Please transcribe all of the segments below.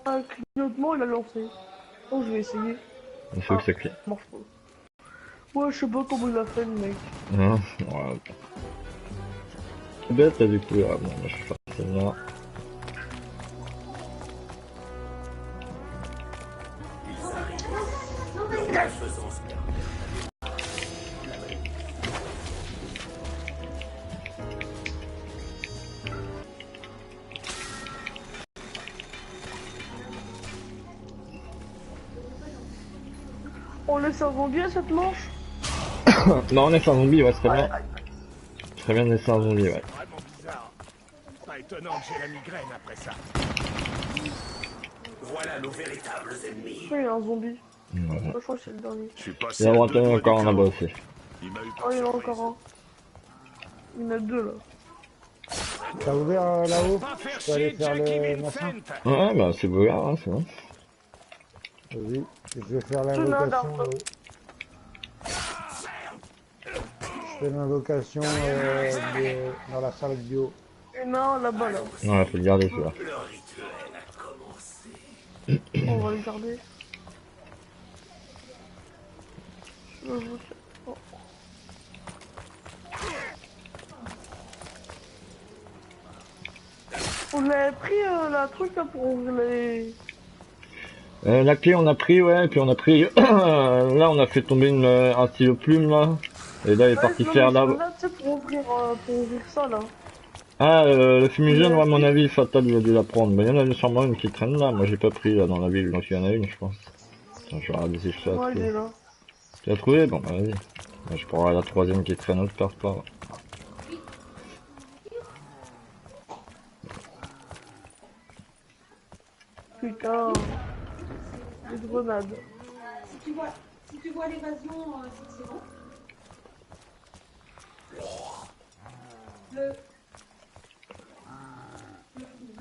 un clignotement, il a lancé. Donc je vais essayer. Il faut que ça clique. Marche pas. Ouais, je sais pas comment il a fait le mec. Non, ouais. C'est bête, du coup. Ah, bon, moi, je suis parti là. On laisse un zombie à cette manche. Non, on laisse un zombie, ouais, c'est très bien. Très bien de laisser un zombie, ouais. Vraiment bizarre. Pas étonnant que j'ai la migraine après ça. Voilà nos véritables ennemis. Il y a un zombie. Ouais. Je crois que c'est le dernier. Je suis Il passé y a à deux Breton doigts encore du en a-bas chaos. aussi. Il m'a eu Oh, par il y en a surprise. encore un. Il y en a deux là. T'as ouvert là-haut? Pas faire Je peux aller chier faire Jackie le machin? Vincent. Ouais, bah, c'est beau, hein, c'est bon. Vas-y, je vais faire Tu n'as l'invocation. d'arbre. Je fais l'invocation dans la salle bio. Il y en a un là-bas là. Ouais, faut le garder, celui-là. Le rituel a commencé. On va le garder. Oh. On avait pris la truc là pour ouvrir les... La clé, on a pris, ouais, et puis on a pris... là, on a fait tomber un stylo plume, là. Et là, il est parti faire là... Là, tu sais, pour ouvrir ça là. Ah, le fumigène, ouais, à mon avis, Fatal, il a dû la prendre. Mais il y en a sûrement une qui traîne là. Moi, j'ai pas pris, là, dans la ville. Donc, il y en a une, je pense. Attends, je vais regarder si je fais la Ouais, il est trouver. là. Tu l'as trouvé? Bon, bah, vas-y. Moi, je prendrai la troisième qui traîne autre part. Putain. Des grenades. Si tu vois l'évasion, c'est bon.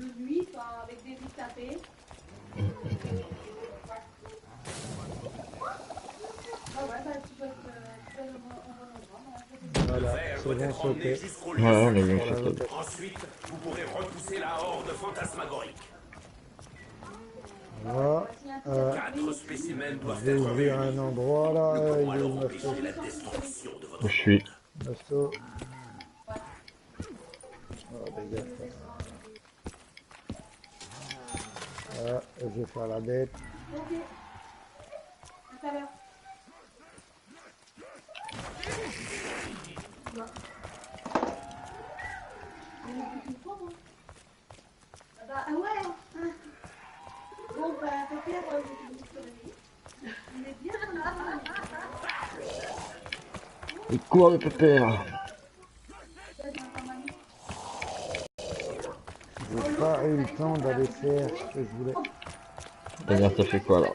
Le nuit, enfin, avec des vies tapées. Ah ouais, bah tu peux être au bon endroit. Voilà, c'est bon, sauté. Jusqu'au Ouais, on a vu une Pour photo. l'invocation. Ensuite, vous pourrez repousser la horde fantasmagorique. Voilà. 4 spécimens doivent Je vais être ouvrir réunis. un endroit là. Pour Il est alors où empêcher Masto? la destruction de votre Où je suis? Masto. Oh, dégage. Voilà, je vais faire la bête. Ok. À tout à l'heure. Bah ouais. Bon bah Pépère, il est bien là. Il court, le pépère. J'ai pas eu le temps d'aller faire ce que je voulais. C'est-à-dire, t'as fait quoi, là?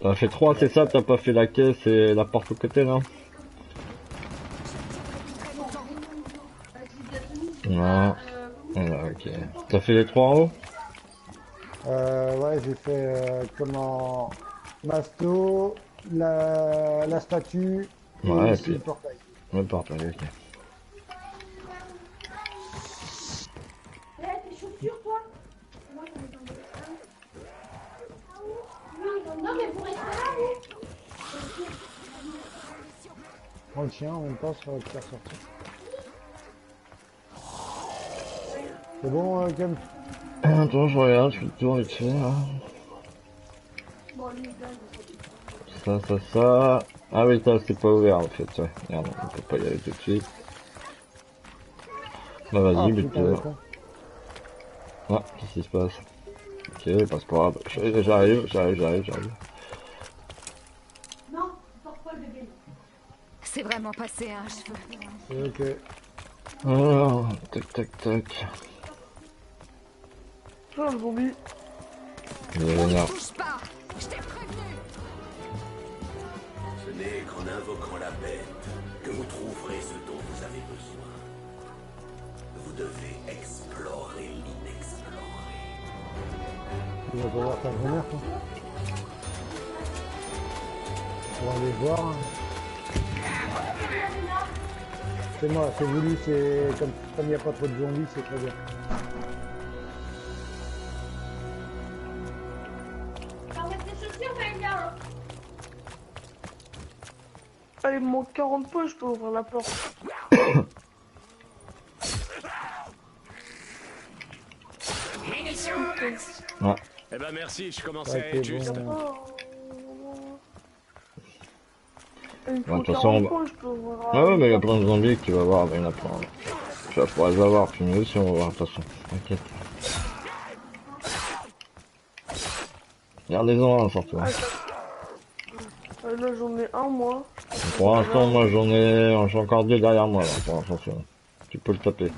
T'as fait 3, c'est ça? T'as pas fait la caisse et la porte au côté, non? Non. Voilà, ok. T'as fait les 3 en haut? Ouais, j'ai fait comment Masto, la statue et Ouais, ici puis... le portail. Ouais, porte, ok. Eh, tes chaussures, toi? Moi, j'en ai tombé. Non, mais pour être là, Prends le chien, en même temps, ça va te faire sortir. C'est bon, Cam? Attends, je regarde, je fais le tour vite fait, là. Ça. Ah oui, ça, c'est pas ouvert, en fait, ouais. Merde, on peut pas y aller tout de suite. Bah, Ah, vas-y, putain, bute-le. d'accord. Ah, qu'est-ce qui se passe? Ok, pas grave. J'arrive. non, porte pas le bébé. C'est vraiment passé à un cheveu. C'est ok. Alors, tac. Oh, le zombie. Il va venir. Touche pas. Je t'ai prévenu. Ce n'est qu'en invoquant la bête que vous trouverez ce dont vous avez besoin. Vous devez explorer l'inexploré. Tu vas pas voir ta grand-mère, toi? On va aller voir. Hein. C'est moi, c'est voulu, c'est comme il n'y a pas trop de zombies, c'est très bien. Allez, il me manque 40 points, je peux ouvrir la porte. Ouais. Eh ben merci, je commençais Ouais, à t'es être juste. bon. Il me Ouais, faut de toute façon, 40 bah- points, je peux ouvrir la Ah ouais, mais il y a porte. plein de zombies que tu vas voir, mais il y en a plein. Tu vas pouvoir les avoir, puis nous aussi on va voir, de toute façon. T'inquiète. Gardez-en un surtout. Hein. Là, j'en ai un, moi. Pour l'instant, moi j'ai encore deux derrière moi là, pour l'instant. Tu peux le taper.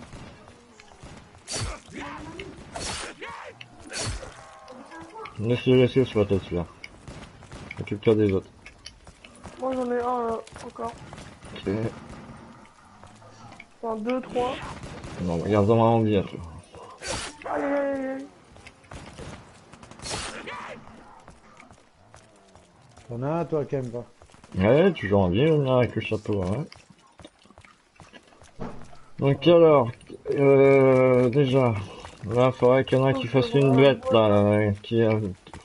Laissez sur la tête celui-là. Occupe-toi des autres. Moi, j'en ai un, là, encore. Ok. Enfin, 2, 3. Non, regarde-en un en vie, toi. Aïe, aïe, aïe, aïe. T'en as un, toi, quand même pas. Ouais, toujours en vie, là, avec le chapeau, ouais. Donc alors, déjà, là, il faudrait qu'il y en a qui fasse une bête, là,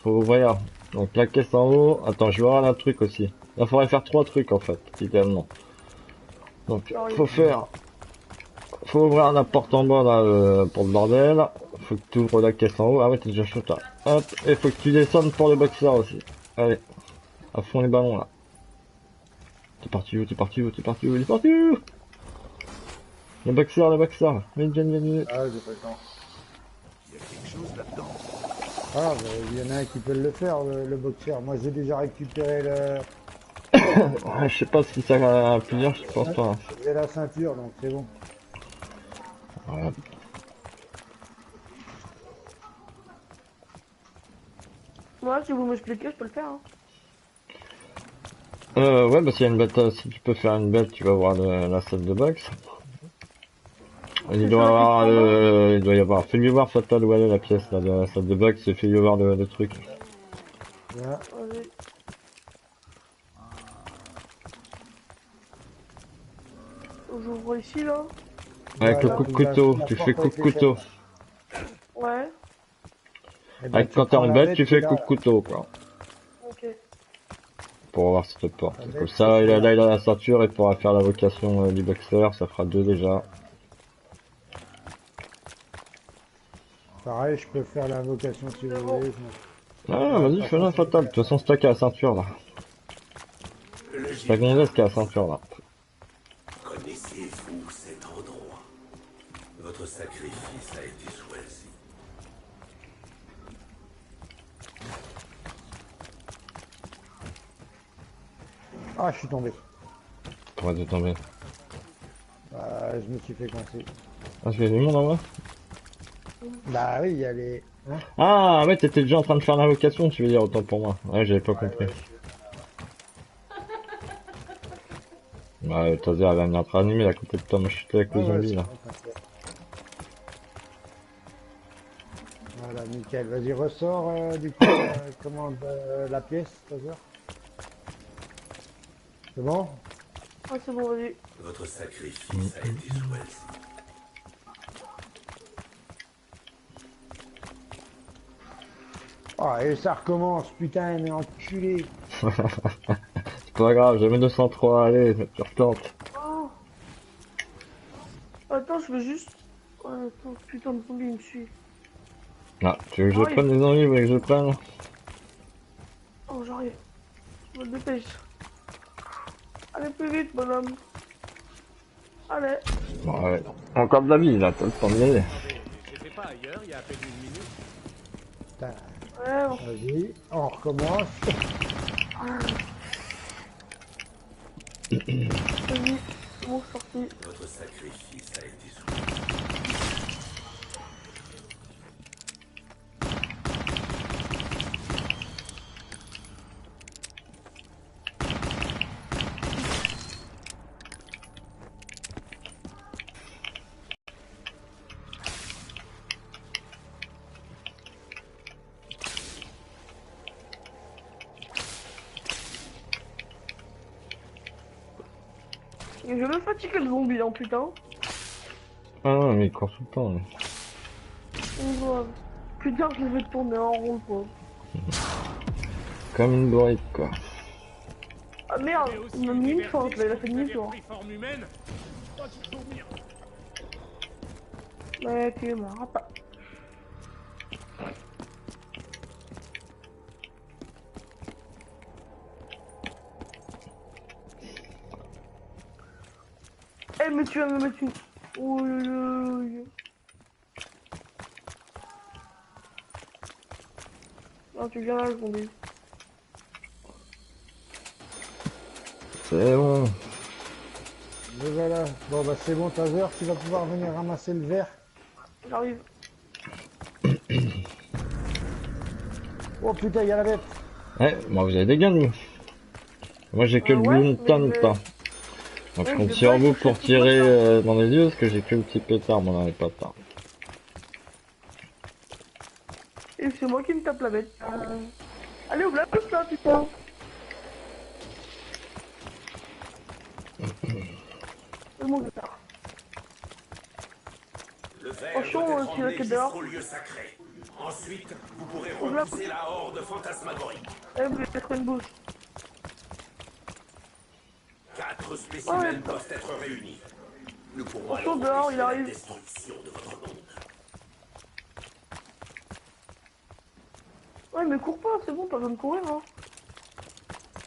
faut ouvrir. Donc la caisse en haut, attends, je vais voir un truc aussi. Là, faudrait faire 3 trucs, en fait, idéalement. Donc, faut ouvrir la porte en bas, là, pour le bordel. Faut que tu ouvres la caisse en haut. Ah ouais, t'es déjà chaud, là. Hop, et faut que tu descendes pour le boxer aussi. Allez, à fond les ballons, là. T'es parti où? Le boxer, vite, vite. Ah, j'ai pas le temps. Il y a quelque chose là-dedans. Ah, bah, il y en a un qui peut le faire, le boxeur. Moi, j'ai déjà récupéré le... Ouais, je sais pas si ça va punir, je pense pas. J'ai la ceinture, donc c'est bon. Ouais. Moi, si vous m'expliquez, je peux le faire. Hein. Ouais, bah s'il y a une bête, si tu peux faire une bête, tu vas voir la salle de boxe. Il doit y avoir. Fais-lui voir Fatal où elle est la pièce là de la salle de boxe et fais-lui voir le truc. Voilà. Vas-y. J'ouvre ici, là. Avec le Voilà, coup de couteau, la tu fais porte coup de avec les couteau. Ouais, Eh ben, Avec tu quand t'es prends en la bête, tu fais là, coup de couteau quoi. ok. Pour voir si te porte. La Comme bête, ça, c'est il a ça. la ceinture et pourra faire l'invocation du boxeur, ça fera 2 déjà. Pareil, je peux faire l'invocation si vous voulez. Ah, vas-y, fais-la Fatal. De toute façon, c'est toi qui as la ceinture là. Le C'est ta gonzesse qui a la ceinture là. Connaissez-vous cet endroit? Votre sacrifice a été choisi. Ah, je suis tombé. Pourquoi t'es tombé? Je me suis fait coincer. Ah, tu fais du monde en bas? Bah oui, il y a les... Hein, Ah, ouais, t'étais déjà en train de faire l'invocation, tu veux dire, autant pour moi. Ouais, j'avais pas compris. Ouais, t'as dit, elle va venir te ranimer à côté de toi, moi je suis avec le ouais, zombie c'est là. bon, t'inquiète. Voilà, nickel. Vas-y, ressors du coup, commande la pièce, Tazer. C'est bon? Ah, c'est bon, vas-y. Votre sacrifice a été choisi. Ah, et ça recommence, putain, mais enculé. C'est pas grave, j'ai mis 203, allez, tu retentes. Oh. Attends, je vais juste... Ouais, attends, putain de zombie, il me suit. Ah, tu veux que je prenne les envies, vous voulez que je prenne? Oh, j'arrive. Je me dépêche. Allez plus vite, bonhomme. Allez. Bon, ouais. Encore de la vie là, t'as le temps d'y aller. Attendez, j'étais pas ailleurs il y a à peine une minute. Putain, Ouais, bon. vas-y, on recommence. Vas-y. Bon, sorti. Votre sacrifice a été choisi. Et je vais fatiguer le zombie, hein, putain. Ah non, mais il court tout le temps. Lui. Oh, grave. Putain, je vais tourner en rond, quoi. comme une bourrique quoi. Ah merde, Mais aussi il m'a mis une diverti fois, il a fait si vous avez demi-tour. repris forme humaine. Oh, tu te souviens. Ouais, tu m'auras pas. Eh, mais tu vas me mettre une. Oh, non, tu viens là, je m'en dis. C'est bon. Le voilà. Bon bah c'est bon, Taser, tu vas pouvoir venir ramasser le verre. J'arrive. Oh putain, il y a la bête. Ouais, moi vous avez des gains nous. Moi j'ai que le Ouais, Bloom mais Taunt. je- Donc je Ouais, compte je sur vais vous pas pour chercher tirer tout ça. dans les yeux parce que j'ai que le petit pétard, moi dans les patins. Et c'est moi qui me tape la bête. Allez, ouvre la pousse là, putain. C'est mon guitare. Le verre Attention, doit être tu l'as emmené que dehors. jusqu'au lieu sacré. Ensuite, vous pourrez Ouvre la repousser la horde fantasmagorique. Eh, vous voulez mettre une bouche. 4 Ouais, spécimens doivent être réunis. Nous pourrons attention, alors dehors, il empêcher la arrive. destruction de votre monde. Ouais, mais cours pas, c'est bon, pas besoin de courir, hein.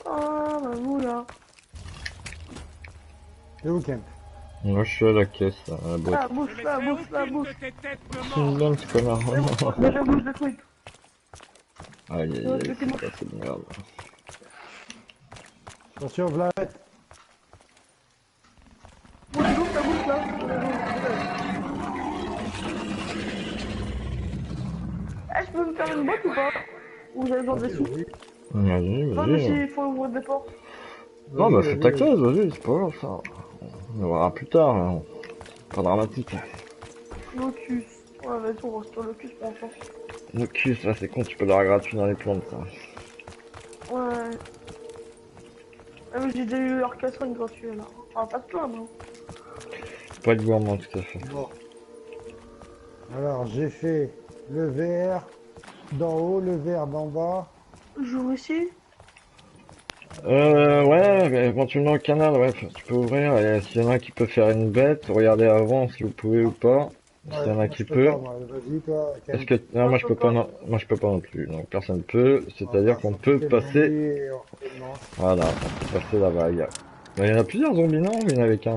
Ah, bah vous là. Le week-end. Moi je suis à la caisse, là, à la boîte. Ah, bouche, Je là, laisserai bouche, là, aucune bouche. de tes têtes me C'est une mordre. bonne ce connard. Mais la bouche détruite. Aïe aïe Ouais, aïe, c'était bon. c'est pas cette merde. Attention, voilà la bête. Bouche, bouche, la bouche là. Eh, je peux me faire une boîte ou pas? Ou vous avez besoin des sous? Oui. Vas-y, Non, mais vas-y. s'il faut ouvrir des portes. Non bah Vas-y, fais ta vas-y. caisse, vas-y, c'est pas grave ça. On verra plus tard, là. Pas dramatique. Locus. Ouais, vas-y, on reste sur Locus pour l'instant. Locus, là c'est con, tu peux l'avoir gratuit dans les plantes ça. Ouais. Ah, mais j'ai déjà eu Arcasson gratuit là. Ah, pas de plaindre, hein. Pas de gourmand tout à fait. Bon. Alors j'ai fait le verre d'en haut, le verre d'en bas. Jour ici. Ouais, mais éventuellement le canal, ouais, tu peux ouvrir, et s'il y en a un qui peut faire une bête, regardez avant si vous pouvez ou pas. S'il y en a Moi, qui je peux peut. pas, moi. Vas-y, toi. Est-ce que, non, moi je peux pas, non, moi je peux pas non plus, donc personne peut, c'est-à-dire qu'on peut passer, voilà, on peut passer la vague. Mais il y en a plusieurs zombies, non? Mais il y en avait qu'un.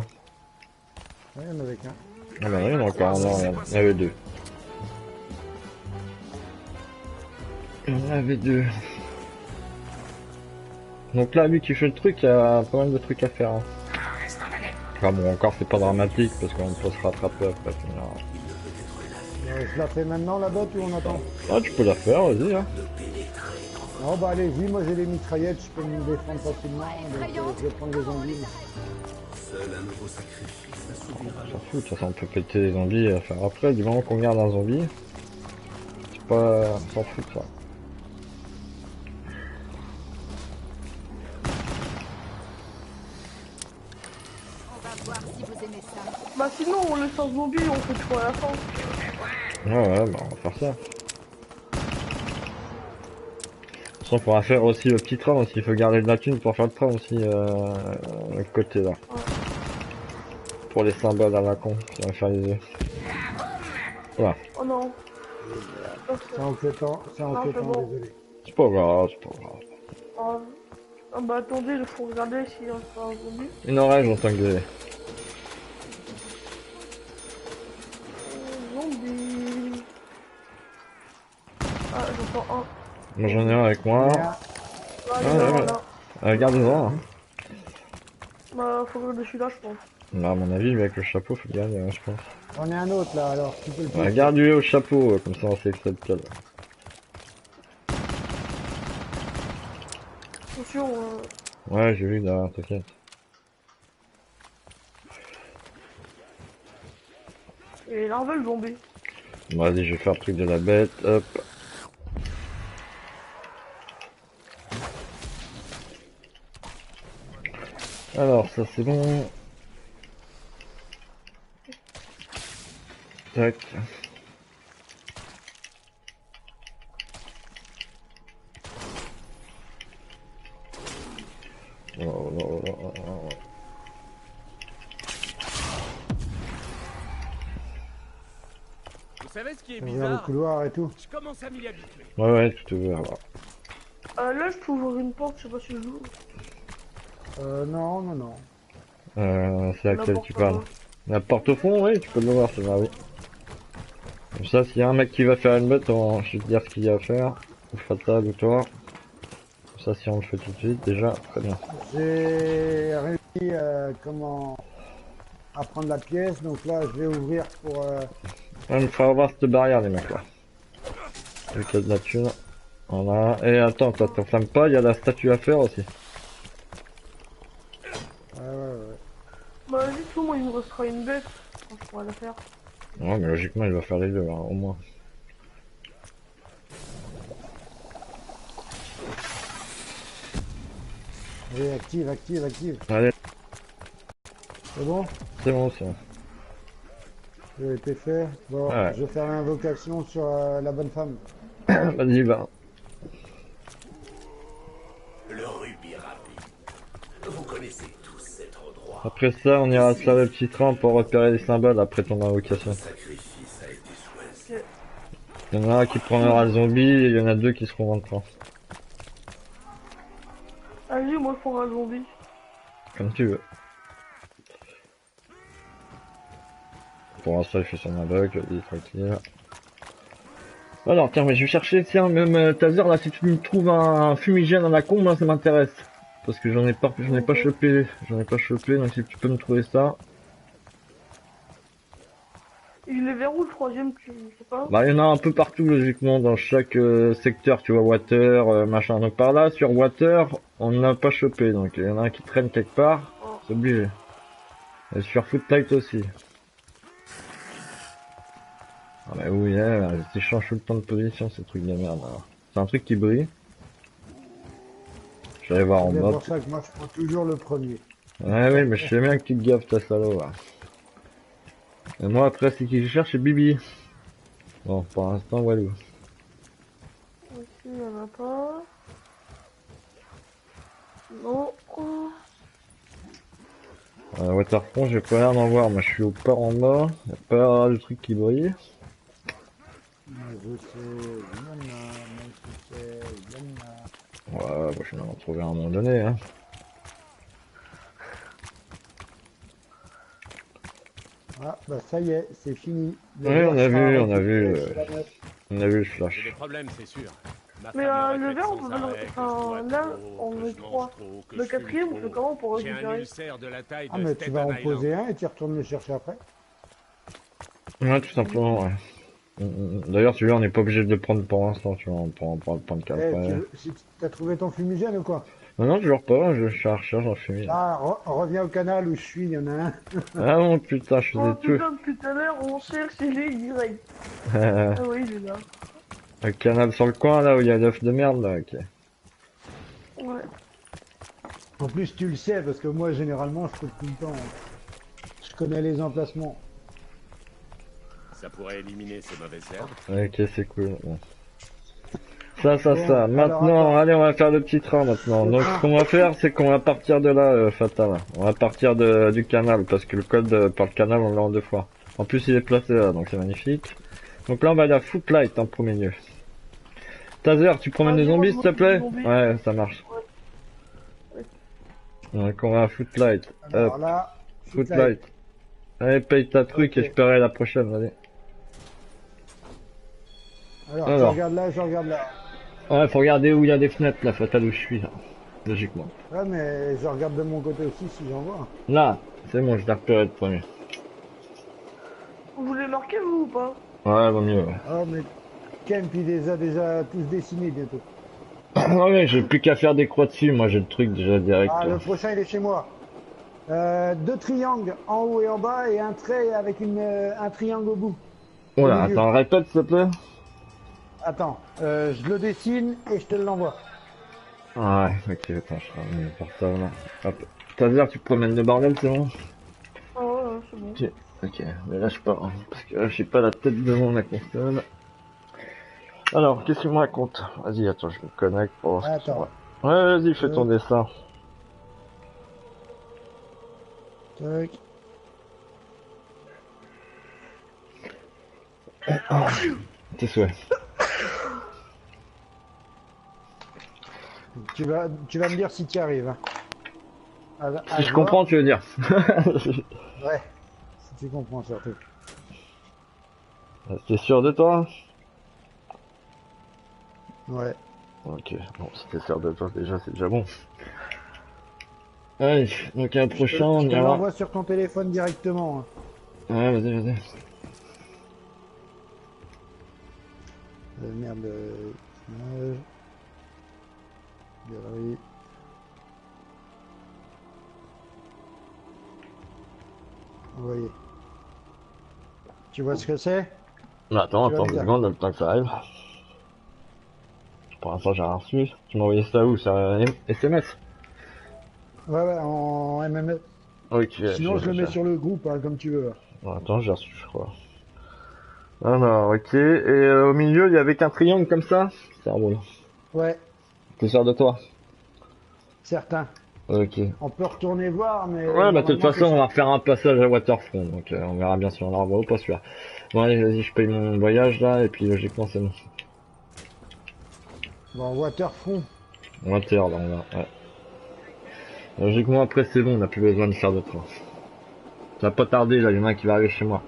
Ouais, il y en avait qu'un. Ah bah il y en a encore, non, il y en avait deux. Il y en avait deux. Donc là, lui qui fait le truc, il y a pas mal de trucs à faire. Hein. Enfin bon, encore c'est pas dramatique parce qu'on peut se rattraper après. Je la fais maintenant la bête ou on attend? Ah, tu peux la faire, vas-y. Hein. Non, bah allez-y, moi j'ai les mitraillettes, je peux me défendre facilement. Donc, je vais prendre les zombies. Seul un nouveau sacrifice assouvira On s'en fout, de toute façon on peut péter les zombies à faire après, du moment qu'on garde un zombie. C'est pas. On s'en fout de ça. On va voir si vous aimez ça. Bah sinon, on laisse un zombie, on fait tout à la fin. Ouais, bah on va faire ça. De toute façon, on pourra faire aussi le petit train aussi. Il faut garder de la thune pour faire le train aussi, le côté là. Pour les symboles à la con, si on va faire les yeux. Voilà. Oh non. C'est inquiétant, Non, c'est bon. désolé. C'est pas grave, c'est pas grave. Ah bah attendez, il faut regarder s'il y a un zombie. Une oreille, j'entends gueuler. Zombie. Ah, j'entends un. Moi j'en ai un avec moi. Ah, il y en a ouais, un ouais. là. Regardez-en. Hein. Bah, faut que je suis là, je pense. Bah, à mon avis, avec le chapeau, faut le garder, hein, je pense. J'en ai un autre là, alors tu peux le Ouais, garde-lui au chapeau, comme ça on sait que c'est lequel. Attention, Ouais, j'ai vu derrière, t'inquiète. il est larvé le zombie. Bon, vas-y, je vais faire le truc de la bête, hop. Alors, ça c'est bon. Tac. Oh, oh, oh, oh, oh. Vous savez ce qui est On ouvert le bizarre? couloir et tout. Je commence à m'y habituer. Ouais, tout est ouvert là. Là, je peux ouvrir une porte, je sais pas si je joue. Non, non, non. C'est laquelle tu parles? N'importe La porte au fond, oui, tu peux l'ouvrir, c'est là, oui. Comme ça, s'il y a un mec qui va faire une bête, je vais te dire ce qu'il y a à faire. Ou Fatal ou toi. Comme ça, si on le fait tout de suite, déjà, très bien. J'ai réussi comment à prendre la pièce, donc là je vais ouvrir pour. Ouais, il faut avoir cette barrière, les mecs là. Vu qu'il y a de la thune. Voilà. Et attends, toi, t'enflammes pas, il y a la statue à faire aussi. Ouais. Bah, vas-y, tout, moi, il me restera une bête. Quand je pourrai la faire. Ouais, mais logiquement, il va faire les deux, hein, au moins. Allez, active. Allez, C'est bon? c'est bon, c'est bon. Ça a été fait. Bon, Ouais. je vais faire l'invocation sur la bonne femme. Vas-y, va. Le rubis rapide. Vous connaissez tous cet endroit. Après ça, on ira se laver le petit train pour repérer les symboles après ton invocation. Le sacrifice a été choisi. Il y en a un qui prendra le zombie et il y en a deux qui seront dans le train. Vas-y, moi, je prendrai un zombie. Comme tu veux. Pour l'instant, il fait son aveugle, il est tranquille. Alors, tiens, mais je vais chercher, tiens, même Taser, là, si tu me trouves un fumigène à la con, moi, ça m'intéresse. Parce que j'en ai pas chopé, donc si tu peux me trouver ça. Il est vers où le troisième, tu sais pas? Bah, il y en a un peu partout, logiquement, dans chaque secteur, tu vois, water, machin. Donc par là, sur water, on n'a pas chopé, donc il y en a un qui traîne quelque part, c'est obligé. Et sur Footlight aussi. Ah bah oui, ils changent tout le temps de position, ces trucs de merde. C'est un truc qui brille. Je vais aller voir en C'est bas. pour ça que moi je prends toujours le premier. Ouais, oui, mais je sais bien que tu te gaffes, ta salaud, là. Et moi, après, c'est qui je cherche, c'est Bibi. Bon, pour l'instant, Walou. Ici, il y en a pas. Non. Waterfront, j'ai pas l'air d'en voir. Moi, je suis au port en bas. Y'a pas de truc qui brille. Moi je sais, il y en a, moi je sais, il y en a. Ouais, bah, je vais en trouver à un moment donné, hein. Ah, bah ça y est, c'est fini. Le Ouais, verre on a sera vu, récupéré sur la neuf. On a vu le J'ai flash. des problèmes, c'est sûr. Ma Mais femme me le répète verre, on sans peut pas le- arrêt que je enfin, bois là, trop, on que est je mange trois. trop, que Le je fume quatrième, on trop. fait comment pour J'ai un récupérer? ulcère de la taille Ah de mais tu vas Staten en Island. poser un et tu retournes le chercher après. Ouais, tout simplement, ouais. D'ailleurs, celui-là, on n'est pas obligé de le prendre pour l'instant, tu vois. On pourra le prendre Eh, qu'après. si t'as trouvé ton fumigène ou quoi? Non, toujours pas, je suis à la recherche d'un fumier. Ah, reviens au canal où je suis, il y en a un. Ah mon putain, je Oh faisais tout. putain, depuis tout à l'heure, on cherche, il est direct. Ah oui, il est là. Le canal sur le coin, là, où il y a l'œuf de merde, là, ok. Ouais. En plus tu le sais parce que moi généralement je trouve tout le temps. Je connais les emplacements. Ça pourrait éliminer ces mauvaises herbes. Ok, c'est cool. Bon. Ça. Bon, alors, Maintenant, attends. allez, on va faire le petit train maintenant. Le Donc, train. ce qu'on va faire, c'est qu'on va partir de là, Fatal. On va partir du canal, parce que le code par le canal, on l'a en 2 fois. En plus, il est placé là, donc c'est magnifique. Donc là, on va aller à Footlight en premier lieu. Taser, tu promènes des zombies, s'il te plaît? Ouais, ça marche. Donc, on va à Footlight. Alors Hop, là, Footlight. Allez, paye ta truc Ok. et je paierai la prochaine, allez. Alors, Alors. je regarde là. Ouais, faut regarder où il y a des fenêtres, là, Fatal, où je suis, là. Logiquement. Ouais, mais je regarde de mon côté aussi si j'en vois. Là, c'est bon, je l'ai repéré le premier. Vous voulez marquer, vous, ou pas? Ouais, vaut mieux, ouais. Oh, mais Kemp, il les a déjà tous dessinés bientôt. Ouais, j'ai plus qu'à faire des croix dessus, moi j'ai le truc déjà direct. Ah, là. le prochain, il est chez moi. 2 triangles en haut et en bas et un trait avec un triangle au bout. Oh là, au milieu. attends, répète s'il te plaît. Attends, je le dessine et je te l'envoie. Ah ouais, ok, attends, je ramène le portable là. Hop. Taser, tu promènes le bordel, c'est bon? Ah ouais, c'est bon. Ok, ok, mais là je pars, hein, parce que là j'ai pas la tête devant la console. Alors, qu'est-ce qu'il me raconte? Vas-y, attends, je me connecte pour voir ce que Attends. c'est. Ouais, vas-y, fais ton dessin. Tac. Tes souhaits. Tu vas me dire si tu y arrives. Hein. À Si je voir. comprends, tu veux dire. Ouais. Si tu comprends surtout. T'es sûr de toi? Ouais. Ok, bon, si t'es sûr de toi déjà, c'est déjà bon. Allez, donc un prochain, on Je te ira. l'envoie sur ton téléphone directement. Hein. Ouais, vas-y, vas-y. Merde. Image. Galerie. Envoyer. Tu vois ce que c'est? Attends, Tu vas attends me 2 dire. secondes, le temps que ça arrive. Pour l'instant, j'ai rien reçu. Tu m'as envoyé ça où? Sur SMS? Ouais, en MMS. Ok, Sinon, je le mets sur le groupe, hein, comme tu veux. Bon, attends, j'ai reçu, je crois. Alors, ok. Et au milieu, il y avait qu'un triangle comme ça? C'est un bon. Ouais, T'es sûr de toi? certain. Ok. On peut retourner voir, mais. Ouais, bah de toute normalement, façon, c'est on va refaire un passage à Waterfront, donc on verra bien si on la revoit ou pas celui-là. Bon, allez, vas-y, je paye mon voyage là, et puis logiquement, c'est bon. Bon, Waterfront. Water, là, on va. Ouais. Logiquement, après, c'est bon, on n'a plus besoin de faire de train. Ça va pas tarder, là, il y en a un qui va arriver chez moi.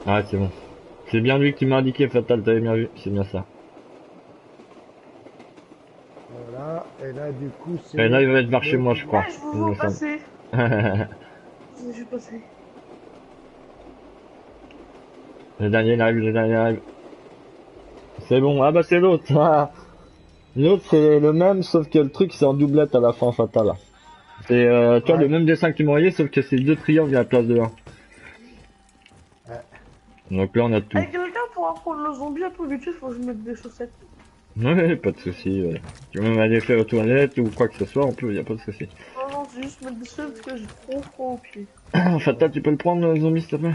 Ouais, c'est bon. C'est bien lui qui m'a indiqué, Fatal, t'avais bien vu, c'est bien ça. Voilà. Et là, du coup, c'est. Et là, il va être vers chez moi, je crois. Ouais, je vous il me vois semble. passer. Je suis passé. Le dernier live, le dernier live. C'est bon, ah bah c'est l'autre. Ah. L'autre c'est le même, sauf que le truc c'est en doublette à la fin, Fatal. C'est tu vois Ouais. le même dessin que tu m'as envoyé, sauf que c'est 2 triangles à la place de 1. Ouais. Donc là on a tout. Hey, quelqu'un pourra prendre le zombie un peu vite fait, faut que je mette des chaussettes. Ouais, pas de soucis. Ouais. Tu veux même aller faire aux toilettes ou quoi que ce soit, on peut, y a pas de soucis. Non, non, c'est juste mettre des chaussettes parce que j'ai trop froid aux pieds. Fatal, tu peux le prendre le zombie s'il te plaît?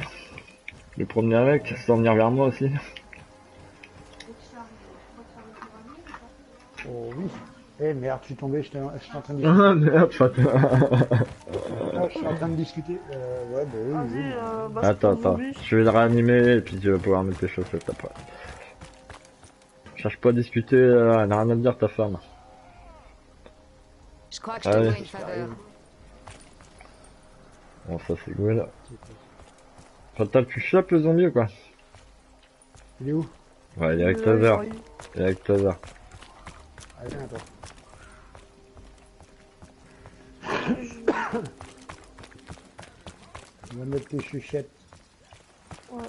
Le promener avec, sans venir vers moi aussi. Oh oui. Eh merde, je suis tombé, je suis en train de discuter. Ah merde, Fatal. Ah, je suis en train de discuter. Ouais, bah oui. Vas-y, oui. bah Attends, c'est pas attends. zombie. Je vais le réanimer et puis tu vas pouvoir mettre tes chaussettes après. Cherche pas à discuter, elle a rien à te dire ta femme. Je crois que je Ah te ouais. dois une faveur. Bon, ça c'est cool. Fatal, tu chopes le zombie ou quoi? Il est où? Ouais, il est avec Ouais, Taser. j'arrive. Il est avec Taser. Allez, viens, toi. On va mettre tes chuchettes. Ouais.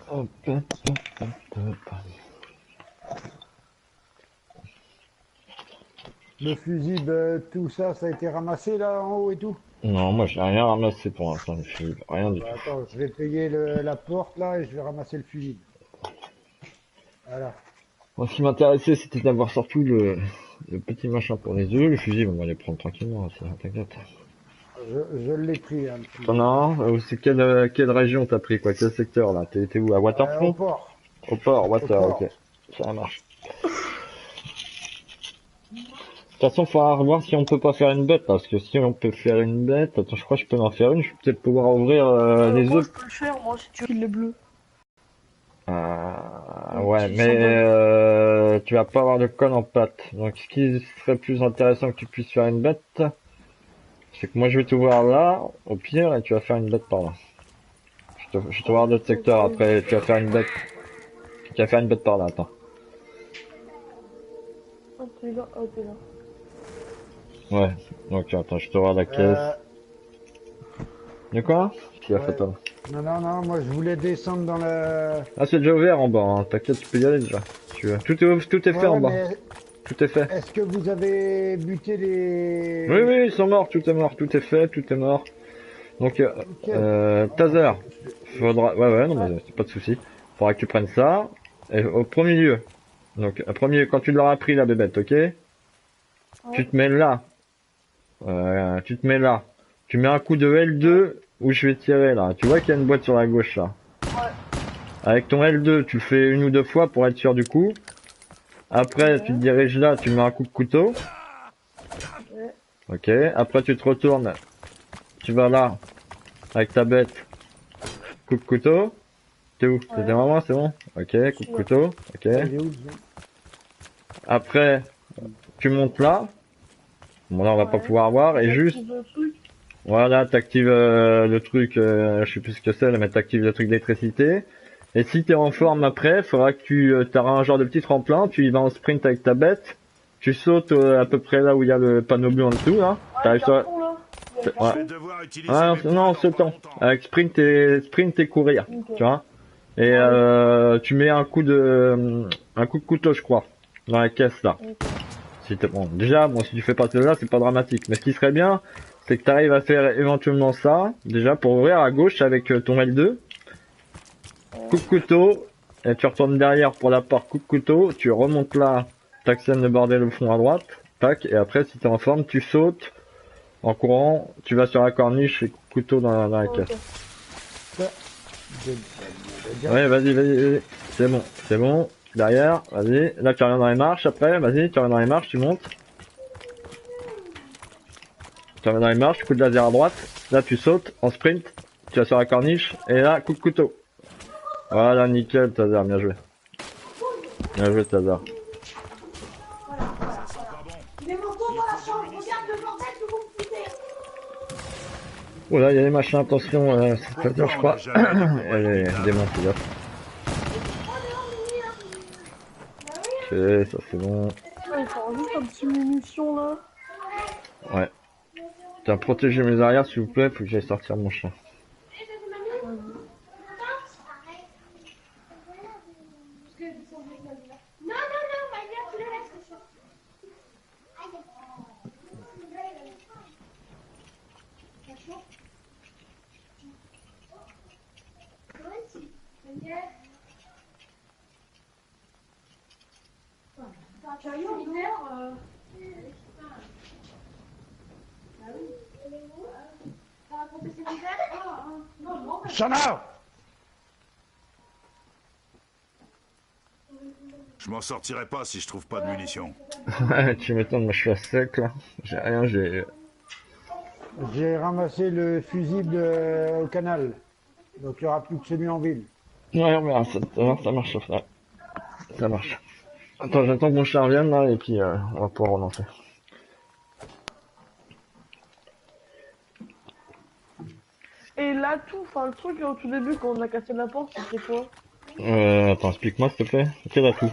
Hop, hop, hop, hop. Le fusible, tout ça, ça a été ramassé là en haut et tout? Non, moi j'ai rien ramassé pour l'instant, je suis rien du Bah, tout. attends, je vais payer la porte là et je vais ramasser le fusible. Voilà. Moi, ce qui m'intéressait, c'était d'avoir surtout le petit machin pour les œufs. Le fusil, on va les prendre tranquillement, ça, t'inquiète. Je l'ai pris. Hein, le fusible. T'en as un? C'est quelle région t'as pris, quoi? Quel secteur, là? T'es où? À Au Waterfront? port. Au port, Water, port. ok. Ça marche. De toute façon, faudra revoir si on peut pas faire une bête, parce que si on peut faire une bête, attends, je crois que je peux en faire une, je vais peut-être pouvoir ouvrir les Moi, œufs. je peux le faire, moi, si tu veux les bleus. Ouais, Qui mais sont tu vas pas avoir de colle en pâte. Donc, ce qui serait plus intéressant que tu puisses faire une bête, c'est que moi je vais t'ouvrir là, au pire, et tu vas faire une bête par là. Je te voir d'autres secteurs après, tu vas faire une bête. Tu vas faire une bête par là, attends. Ah, t'es là, ah, t'es là. Ouais, donc attends, je te vois la caisse. De quoi? Qu'est-ce qu'il a Ouais. fait, Tom? Non, moi je voulais descendre dans le... Ah, c'est déjà ouvert en bas, hein. T'inquiète, tu peux y aller déjà. Si tu veux. Tout est fait en bas. mais Tout est fait. est-ce que vous avez buté les... Oui, oui, ils sont morts, tout est mort, tout est fait, tout est mort. Donc, Taser, faudra, ouais, non, mais c'est pas de souci. Faudra que tu prennes ça, et au premier lieu. Donc, quand tu l'auras pris, la bébête, ok? Tu te mets là. Tu te mets là. Tu mets un coup de L2 où je vais tirer là. Tu vois qu'il y a une boîte sur la gauche là. Avec ton L2, tu le fais une ou deux fois pour être sûr du coup. Après, tu te diriges là, tu mets un coup de couteau. Ok, après tu te retournes. Tu vas là, avec ta bête. Coup de couteau. T'es où? T'es vraiment, c'est bon? Ok, coup de couteau. Ok. Il est où, le jeu? Après, tu montes là. Bon là on va pas pouvoir voir. Et juste, Le truc. voilà, t'actives le truc, je sais plus ce que c'est, mais t'actives le truc d'électricité. Et si t'es en forme après, faudra que tu t'auras un genre de petit tremplin, tu y vas en sprint avec ta bête, tu sautes à peu près là où il y a le panneau bleu en dessous là. T'arrives sur... Carton, là. Il y a le Ouais. Je vais carton. devoir utiliser Ah mes non, points en dans pas sautant. longtemps. Avec sprint et courir, Ok. tu vois. Et tu mets un coup de couteau je crois, dans la caisse là. Ok. Si t'es bon, déjà, bon, si tu fais pas cela, c'est pas dramatique. Mais ce qui serait bien, c'est que tu arrives à faire éventuellement ça, déjà, pour ouvrir à gauche avec ton L2. Coup de couteau, et tu retournes derrière pour la porte, coup de couteau, tu remontes là, t'actionnes le bordel au fond à droite, tac, et après, si t'es en forme, tu sautes, en courant, tu vas sur la corniche et coup de couteau dans la Ok. caisse. De- Ouais, vas-y, c'est bon. Derrière, vas-y. Là, tu reviens dans les marches après, vas-y, tu reviens dans les marches, tu montes. Tu reviens dans les marches, coup de laser à droite. Là, tu sautes en sprint, tu vas sur la corniche, et là, coup de couteau. Voilà, nickel, Tazar, bien joué. Bien joué, Tazar. Ça sent pas bon. Mais mon tour dans la chambre, regarde le bordel que vous me foutez. Oh là, il y a des machins, attention, c'est Tazar, je crois. Elle est démontée là. Ok, ça c'est bon. Ouais, il faut juste un petit munition là. Ouais. Tiens, protégez mes arrières, s'il vous plaît, faut que j'aille sortir mon chat. Non, Maïlia, tu le laisses. Tu as eu en hiver T'as raconté cet hiver Non, Sana! Je m'en sortirai pas si je trouve pas de munitions. Tu m'étonnes, moi je suis à sec là. J'ai rien, J'ai ramassé le fusible au canal. Donc il n'y aura plus que celui en ville. Ouais, mais ça marche, ouais. Ça marche. Attends, j'attends que mon chat revienne là et puis on va pouvoir relancer. Et là, tout, enfin, le truc au tout début, quand on a cassé la porte, c'était quoi? Attends, explique-moi s'il te plaît. Quel atout?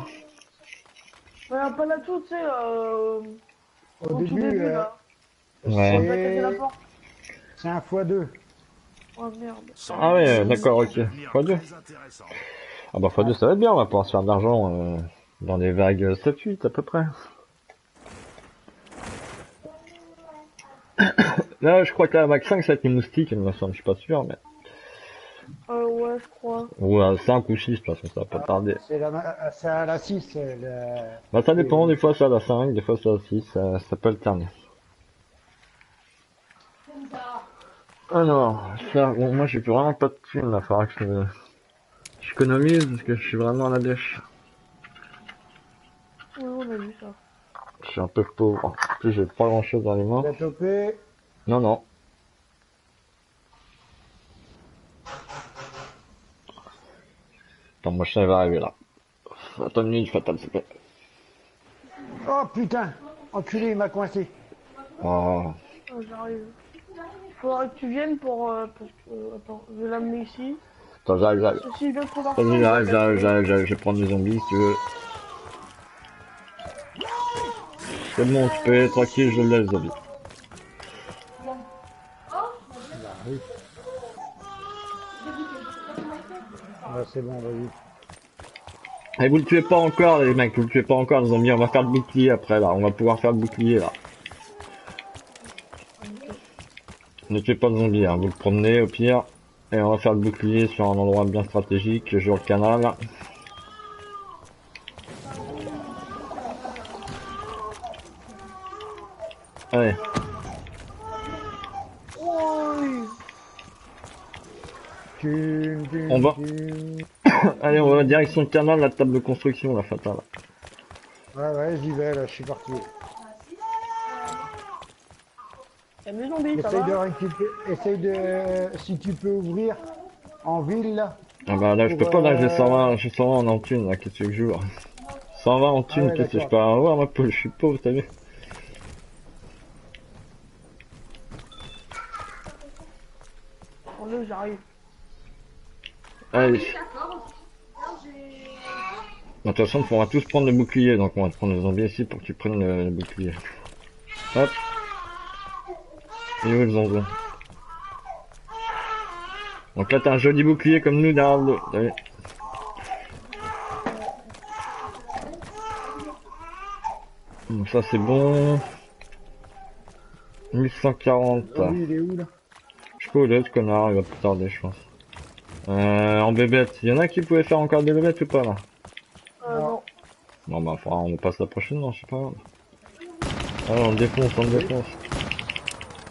Pas là tout, tu sais, Au au tout début, début là. Ouais. On a cassé la porte. c'est un x2. Oh merde. Ah ouais, d'accord, ok. x2. Très intéressant. Ah bah x2 ça va être bien, on va pouvoir se faire de l'argent dans les vagues 7-8 à peu près. Là, je crois que la vague 5 ça va être les moustiques, il me semble, je suis pas sûr, mais... Ouais, je crois. Ou à 5 ou 6, de toute façon, ça va pas tarder. C'est à la 6. Bah ça dépend, des fois c'est à la 5, des fois c'est à la 6, ça peut alterner. Alors, ça, bon, moi j'ai plus vraiment pas de thunes là, faudra que j'économise parce que je suis vraiment à la dèche. Oui, on a vu ça. Je suis un peu pauvre. En plus j'ai pas grand chose dans les mains. La topé. Non, non. Attends, mon chien il va arriver là. Attends une minute, Fatal, s'il te plaît. Oh putain! Enculé, il m'a coincé. Oh. Ah, j'arrive. Faudra que tu viennes pour, parce que, attends, je vais l'amener ici. Attends, j'arrive. Ceci vient trop voir. Vas-y, j'arrive, je vais prendre des zombies si tu veux. C'est bon, tu peux être tranquille, je le laisse, zombie. Ouais, c'est bon, vas-y. Et vous le tuez pas encore les mecs, vous le tuez pas encore les zombies, on va faire le bouclier après là, on va pouvoir faire le bouclier là. Ne tuez pas le zombie, hein. Vous le promenez au pire, et on va faire le bouclier sur un endroit bien stratégique, sur le canal. Allez, On va. Allez, on va direction le canal, la table de construction, la fatale. Ouais, j'y vais, là, je suis parti. Y'a des zombies, ça Essaye de va? récupérer, essaye de, si tu peux ouvrir en ville, là. Ah bah là, je peux pas, là, j'ai 120 en thune, là, qu'est-ce que je joue, là. 120 en thune, ouais, qu'est-ce que je d'accord. peux avoir, ma poule, je suis pauvre, t'as vu? Là, j'arrive. Allez. D'accord. Alors, j'ai... De toute façon, il faudra tous prendre le bouclier, donc on va te prendre les zombies ici pour que tu prennes le bouclier. Hop. Et où le zonzon? Donc là, t'as un joli bouclier comme nous derrière le dos, t'as vu? Donc ça, c'est bon. 1140. Ah oui, il est où, là? Je peux aller, ce connard, il va plus tarder, je pense. En bébête. Il y en a qui pouvaient faire encore des bébêtes ou pas, là? Non. Bon bah on passe la prochaine, non, je sais pas. Allez, on défonce, on défonce.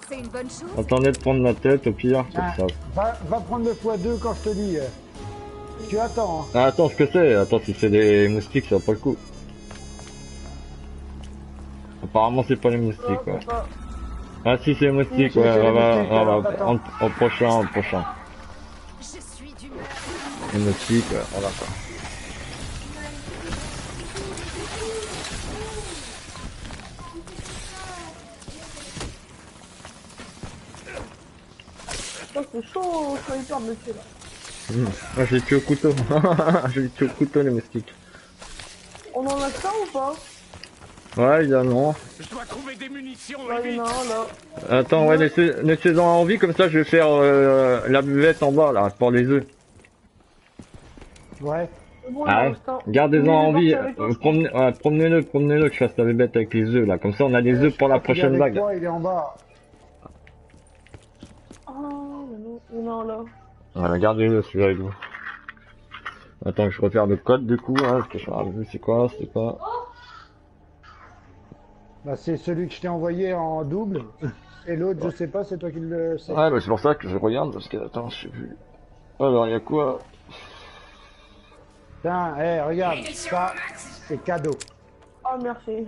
C'est une bonne chose. Attendez de prendre la tête, au pire, comme Ah, ça. va prendre le x2 quand je te dis. Tu attends, hein. Ah, attends, ce que c'est? Attends, si c'est des moustiques, ça vaut pas le coup. Apparemment, c'est pas les moustiques, Non, ouais. c'est pas. Ah, si, c'est les moustiques, Si, ouais, c'est les va, moustiques, va, alors, va, attends. au prochain, au prochain. Je suis du Les moustiques, ouais, voilà, quoi. Ça, c'est chaud, sniper, monsieur, là. Ah, je l'ai tué au couteau. Je l'ai tué au couteau, les moustiques. On en a ça ou pas? Ouais, évidemment. Je dois trouver des munitions, Ouais, et il y en vite. a un, là. Attends, ouais, laissez-en en vie, comme ça, je vais faire la buvette en bas, là, pour les œufs. Ouais. C'est bon, il en Ah ouais. reste un. Gardez-en Il est en vie. parti avec nous. Promenez-le, que je fasse la bébête avec les œufs, là. Comme ça, on a des œufs pour la Je crois qu'il est prochaine avec vague. toi, il est en bas. Ah, mais non, il y en a un, là. Voilà, gardez-le, celui-là, avec vous. Attends, que je repère le code, du coup, hein, parce que je me rappelle plus c'est quoi, c'est pas... Bah, c'est celui que je t'ai envoyé en double. Et l'autre, je sais pas, c'est toi qui le sais. Ouais, bah, c'est pour ça que je regarde, parce que, attends, je sais plus. Alors, il y a quoi? Tiens, regarde, ça, c'est cadeau. Ah, merci.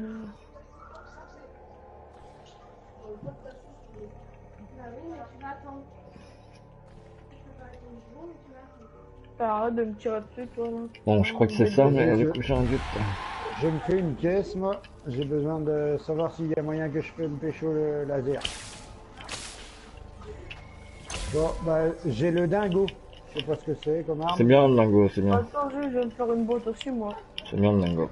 Arrête de me tirer dessus, toi, là. Bon, je crois que c'est ça, mais du coup, j'ai un doute. Je me fais une caisse, moi. J'ai besoin de savoir s'il y a moyen que je peux me pécho le laser. Bon, bah, j'ai le dingo. Je sais pas ce que c'est comme arme. C'est bien le lingot, c'est bien. Attends, je vais me faire une botte aussi, moi. C'est bien le lingot.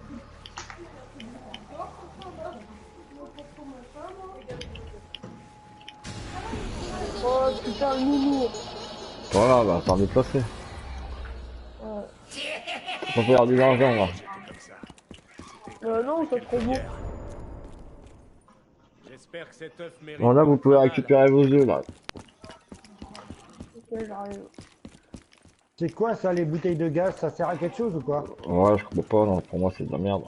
Oh, putain, le nounou. Voilà, bah, t'en déplacer. Ouais. On peut faire du argent, là. Non, c'est trop beau. J'espère que cet œuf mérite. Bon, là, vous pouvez récupérer vos œufs, là. Ok, j'arrive. C'est quoi ça, les bouteilles de gaz? Ça sert à quelque chose ou quoi? Ouais, je comprends pas, non, pour moi, c'est de la merde.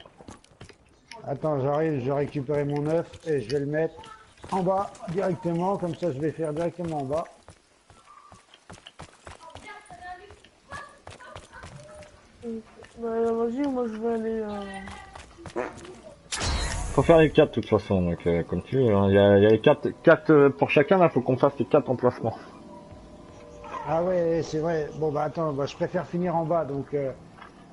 Attends, j'arrive, je vais récupérer mon œuf et je vais le mettre en bas directement. Comme ça, je vais faire directement en bas. Bah, vas-y, moi, je vais aller... Faut faire les 4 de toute façon, donc comme tu veux, hein. Il y a les 4 pour chacun, là, faut qu'on fasse les 4 emplacements. Ah ouais, c'est vrai. Bon, bah attends, bah, je préfère finir en bas. Donc,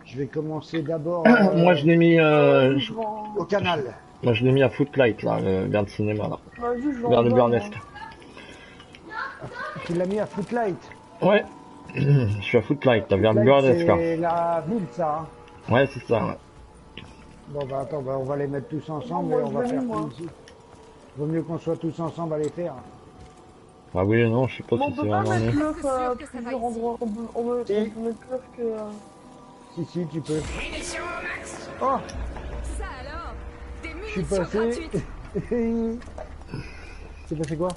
je vais commencer d'abord Moi, je l'ai mis, je vais en... au canal. moi, je l'ai mis à Footlight, là, vers le cinéma, là. Vas-y, je vais en Vers le bas, burlesque. Tu l'as mis à Footlight. Ouais. Je suis à Footlight, là, vers le Footlight, burlesque, là. c'est la ville, ça. Hein. Ouais, c'est ça, ouais. Bon, bah attends, bah, on va les mettre tous ensemble Non, et moi, on je va l'ai faire mis, moi. tout ici. Vaut mieux qu'on soit tous ensemble à les faire. Ah oui, non, je sais pas Bon, on si c'est peut pas vraiment mettre mieux. l'œuf à sûr que ça va plusieurs ici. endroits. On peut Si. mettre l'œuf que... Si, tu peux. Oh, Ça alors, des je suis munitions passé. gratuites. C'est passé quoi?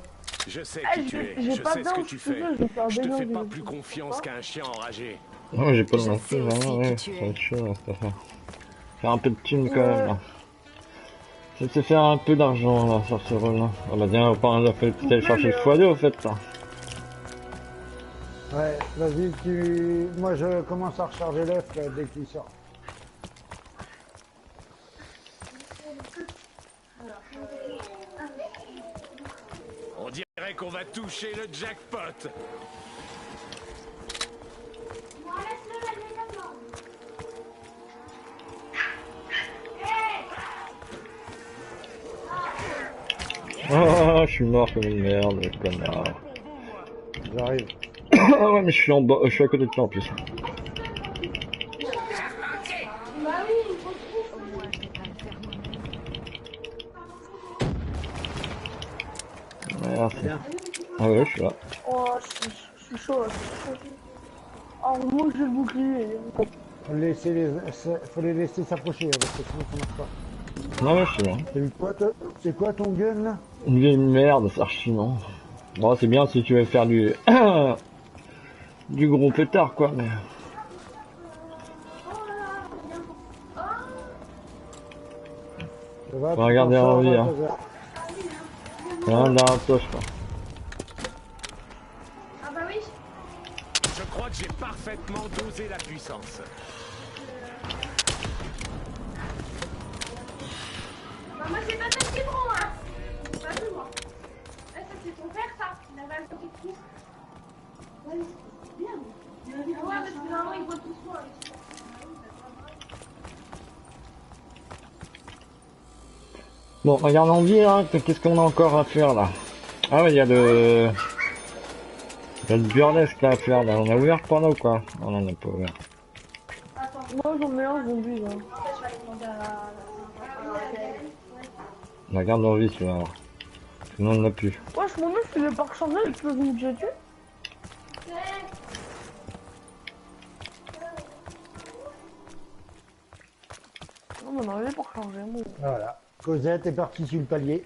Je sais Eh, qui tu es, j'ai je pas sais ce que d'arme, tu si tu fais. veux, je vais faire Je te des fais langues, pas je plus sais confiance pas. qu'un chien enragé. Ouais, j'ai pas Je le sais lancer, aussi vraiment, qui ouais. tu Ça es. va être chaud, là, cette affaire. Faire un peu de thune, quand même, là. C'est faire un peu d'argent, là, sur ce rôle-là. Ah bah tiens, on a fait télécharger le x2, au fait, là. Ouais, vas-y, tu... Moi, je commence à recharger l'œuf là, dès qu'il sort. On dirait qu'on va toucher le jackpot. Ah, je suis mort comme une merde, connard. J'arrive. Ah ouais, mais je suis en bas, je suis à côté de toi en plus. Au moins, je vais pas le faire moi-même. Merci. Bien. Ah ouais, je suis là. Oh, je suis chaud là, je suis chaud. Alors moi j'ai le bouclier. Faut les laisser s'approcher parce que sinon ça marche pas. Ah ouais, je suis là. T'as vu quoi, toi? C'est quoi ton gun là? Une vieille merde, c'est archi non. Bon, c'est bien si tu veux faire du... du gros pétard, quoi, mais... Ça va, Faut regarder t'en en sors, vie, là, hein. ça va. C'est un d'Aratos, quoi. Ah bah oui. Je crois que j'ai parfaitement dosé la puissance. Bah moi c'est pas ça qui est bon hein. C'est pas tout moi. Là ça c'est ton père ça. Il avait un côté de plus. Ouais c'est bien. Ouais parce que normalement il voit tout soin. Bon, regarde en vie, hein, qu'est-ce qu'on a encore à faire, là? Ah ouais, il y a le... Il y a le burlesque là à faire, là. On a ouvert pour là ou quoi? Oh non, on n'a pas ouvert. Moi j'en ai un zombie là. En fait je vais aller demander à On la garde en vie, tu vas voir. Sinon, on n'a plus. Wesh, mon meuf il est pas rechargé, il peut nous jeter. Non mais non, il est pas rechargé, moi. Voilà. Cosette est partie sur le palier.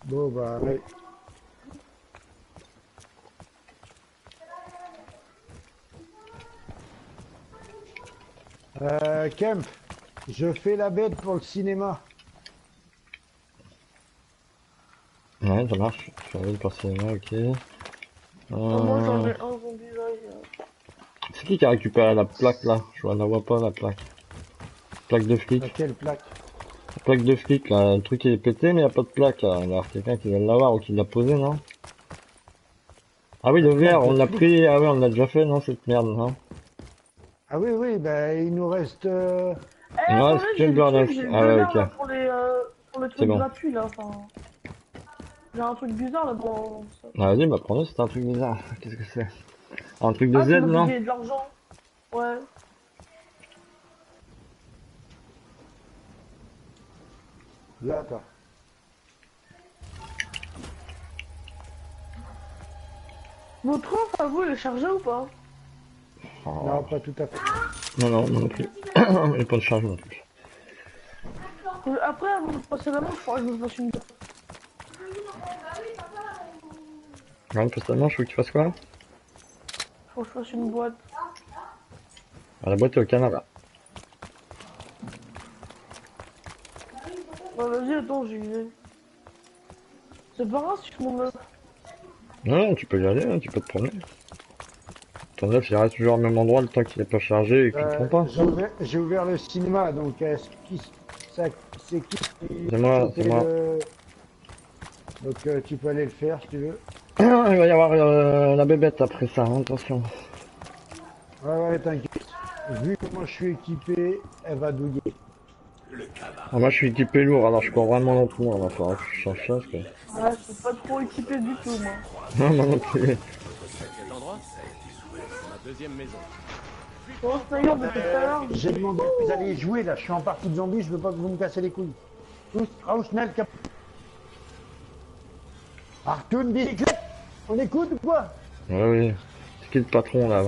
Bon bah ouais. Kemp, je fais la bête pour le cinéma. Ouais, ça marche. Je suis arrivé par cinéma, ok. Moi j'en ai un zombie là. C'est qui a récupéré la plaque là? Je la vois pas la plaque. Plaque de flic. À quelle plaque? La plaque de flic là, le truc il est pété mais y a pas de plaque là. Alors quelqu'un qui va l'avoir ou qui l'a posé, non? Ah oui, le verre, on l'a pris. Ah oui, on l'a déjà fait, non, cette merde, non? Ah oui, oui, bah il nous reste... Eh, Non, attendez, c'est j'ai le le bordel. truc, j'ai le Ah ouais, dollar, ok. là, pour les C'est trucs bon. gratuits là, enfin. J'ai un truc bizarre là dans ça. Ah, vas-y, bah prends-le, c'est un truc bizarre. Qu'est-ce que c'est? Un truc de Ah, Z, c'est non? de l'argent. Ouais. Là, toi. Votre offre à vous, elle est chargée ou pas? Oh. Non, pas tout à fait. Non, non, moi non plus. Et pas de charge non plus. Après, avant de passer la main, je crois que je me fasse une. Ouais, passe ta manche, faut que tu fasses quoi? Faut que je fasse une boîte. Ah, la boîte est au canard. Bah vas-y, attends, j'y vais. C'est pas grave si je m'en vais. Non, tu peux y aller, hein, tu peux te promener. Ton œuf, il reste toujours au même endroit le temps qu'il n'est pas chargé et qu'il ne prend pas. J'ai ouvert le cinéma, donc c'est qui C'est moi, chopé c'est moi. Donc tu peux aller le faire si tu veux. Il va y avoir la bébête après ça, hein, attention. Ouais, t'inquiète. Vu comment je suis équipé, elle va douiller. Ah, moi je suis équipé lourd, alors je cours vraiment lentement, il va falloir que je change ça. Parce que... Ouais, je suis pas trop équipé du tout, moi. Non, moi non plus. Cet endroit, c'est ma deuxième maison. Bon, Snyder, depuis tout à l'heure. J'ai demandé que vous alliez jouer là, je suis en partie de zombie, je veux pas que vous me cassez les couilles. Rausnel, cap. Artoun, bicyclette. On écoute ou quoi? Ouais, oui. C'est qui le patron là?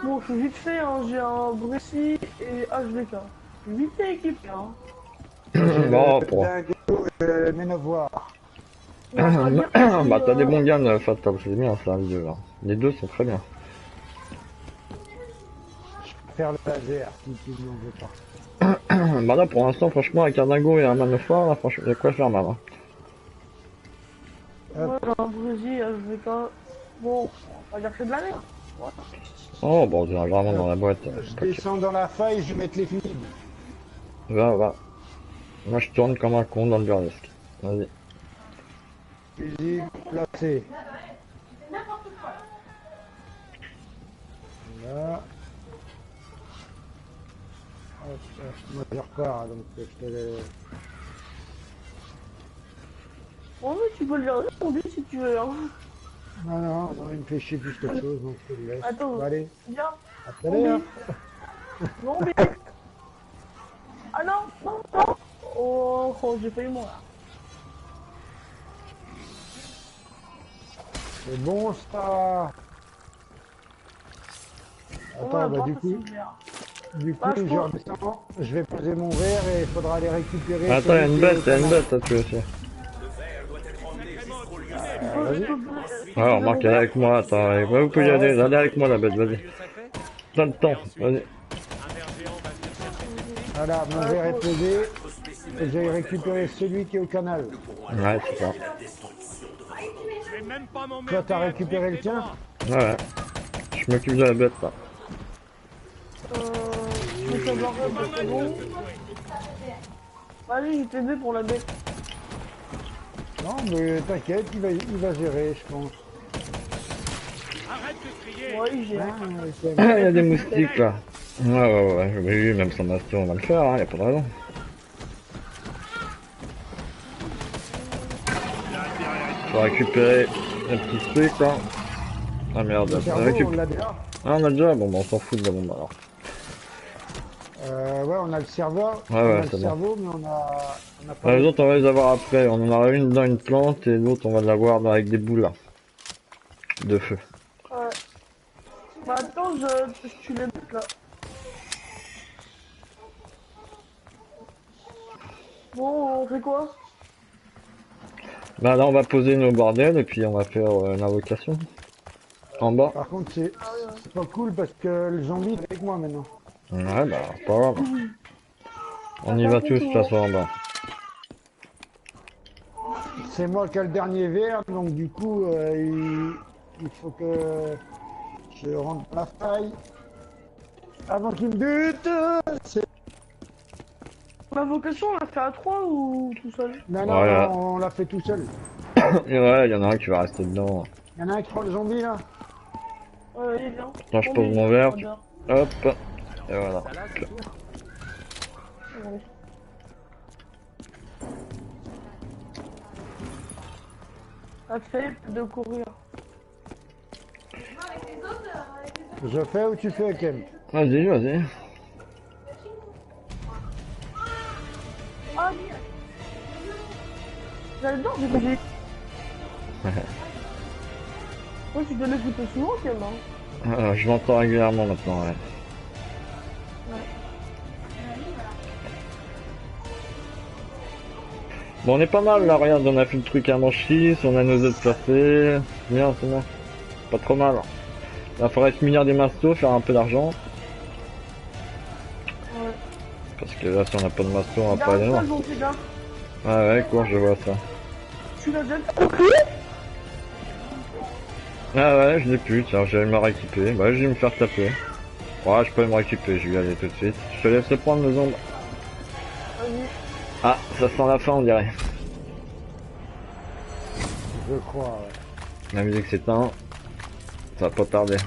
Bon, je suis vite fait, hein, j'ai un Bressi et HVK. Je suis vite fait équipé, hein. Bon, pour... Ménovoir. bah t'as des bons guns, Fatal, c'est bien ça, les deux là. Les deux sont très bien. Je peux faire le laser si tu n'en veux pas. Bah là pour l'instant franchement avec un dingo et un manoir là franchement il y a quoi faire mal. Hein. Moi, dans un Brésil, je vais pas. Bon, on va dire que c'est de la merde. Voilà. Oh, bon, on dirait vraiment dans la boîte. Je descends dans la faille, je vais mettre les flics. Va. Moi, je tourne comme un con dans le burlesque. Vas-y. Fusil placé. Là. Hop, moi je repars, donc je te laisse. Oh, mais tu peux le garder ton but si tu veux. Hein. Non, il me fait chier plus qu'autre chose, donc je te le laisse. Attends, Bon, allez, viens. à tout à l'heure. Non, mais. Ah non. Oh, j'ai failli mourir. C'est bon ça. Attends, bah du coup, je redescends, je vais poser mon verre et il faudra aller récupérer. Attends, il y a une bête, là, tu aussi. Ouais, remarque, elle est avec moi, attends, ouais, vous pouvez y aller, allez avec moi la bête, vas-y. Plein de temps, vas-y. Voilà, mon verre est posé. Et j'ai récupéré celui qui est au canal. Ouais, c'est ça. Toi, t'as récupéré le tien? Ouais. Je m'occupe de la bête, là. Je vais savoir, c'est bon. Allez, je vais t'aider pour la bête. Non, mais t'inquiète, il va gérer, je pense. Ouais, il gère. Ok. Ah, il y a des moustiques, là. Ouais, oui, même sans master, on va le faire, hein, y a pas de raison. Faut récupérer les petits trucs, là. Ah merde, Le cerveau, on l'a déjà. Ah, on a déjà, bon, bah, on s'en fout de la bombe, alors. Ouais, on a le serveur. Ouais, on a le c'est bon. cerveau, mais on a pas. Les autres, on va les avoir après. On en aura une dans une plante et l'autre, on va l'avoir avec des boules, là. De feu. Ouais. Bah attends, je tue les bêtes là. Bon, on fait quoi? Bah là, on va poser nos bordels et puis on va faire une invocation. En bas. Par contre, c'est pas cool parce que le zombie est avec moi maintenant. Ouais, bah, pas grave. On y va tous, de toute façon, en bas. C'est moi qui ai le dernier verre, donc du coup, il faut que je rentre dans la faille avant qu'il me bute. Ma vocation, on l'a fait à 3 ou tout seul? Non, Voilà. on l'a fait tout seul. Et ouais, il y en a un qui va rester dedans. Il y en a un qui prend le zombie là. Ouais, il est bien. Attends, je pose mon verre. Hop. Et voilà. Ouais. Ça fait de courir. Je fais ou tu fais, Ken? Vas-y. Ah, j'adore cette musique. Moi, tu dois l'écouter souvent, Ken, hein. Je m'entends régulièrement maintenant, ouais. Bon, on est pas mal là, regarde, on a fait le truc à manche 6, on a nos œufs placés. C'est bien. Pas trop mal. Là, faudrait se munir des mastos, faire un peu d'argent. Ouais. Parce que là, si on a pas de mastos, on va pas aller loin. Regarde ça, gars. Ah ouais, cours, je vois ça. Tu l'as déjà Ah ouais, je l'ai plus, tiens, j'allais me rééquiper. Bah, je vais me faire taper. Ouais, je peux me rééquiper, je vais y aller tout de suite. Je te laisse le prendre, les ombres. Vas-y. Ah, ça sent la fin, on dirait. Je crois, ouais. La musique s'éteint. Ça va pas tarder.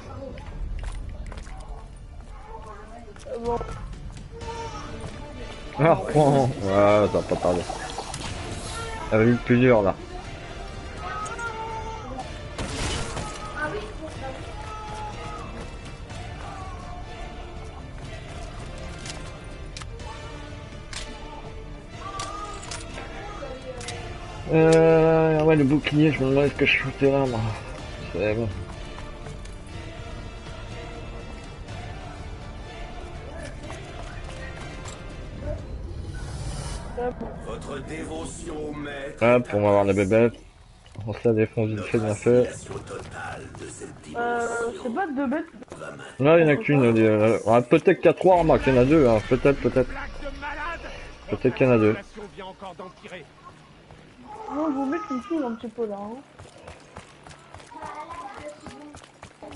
Bon. Ah, reprends. Ouais, ça va pas tarder. Il y avait eu plusieurs là. Ouais, le bouclier, je me demande ce que je foutais là, moi. C'est bon. Votre dévotion au maître. Hop, on va voir les bébêtes. On se la défonce vite fait, bien fait. Totale de cette C'est pas deux bêtes. Là, il y en a qu'une. Ouais, peut-être qu'il y a trois, remarque, il y en a deux. Hein. Peut-être. Blague de malade. Peut-être qu'il y en a deux. La population vient encore d'empirer. Moi, je vous mets qui me saoule un petit peu là. Hein.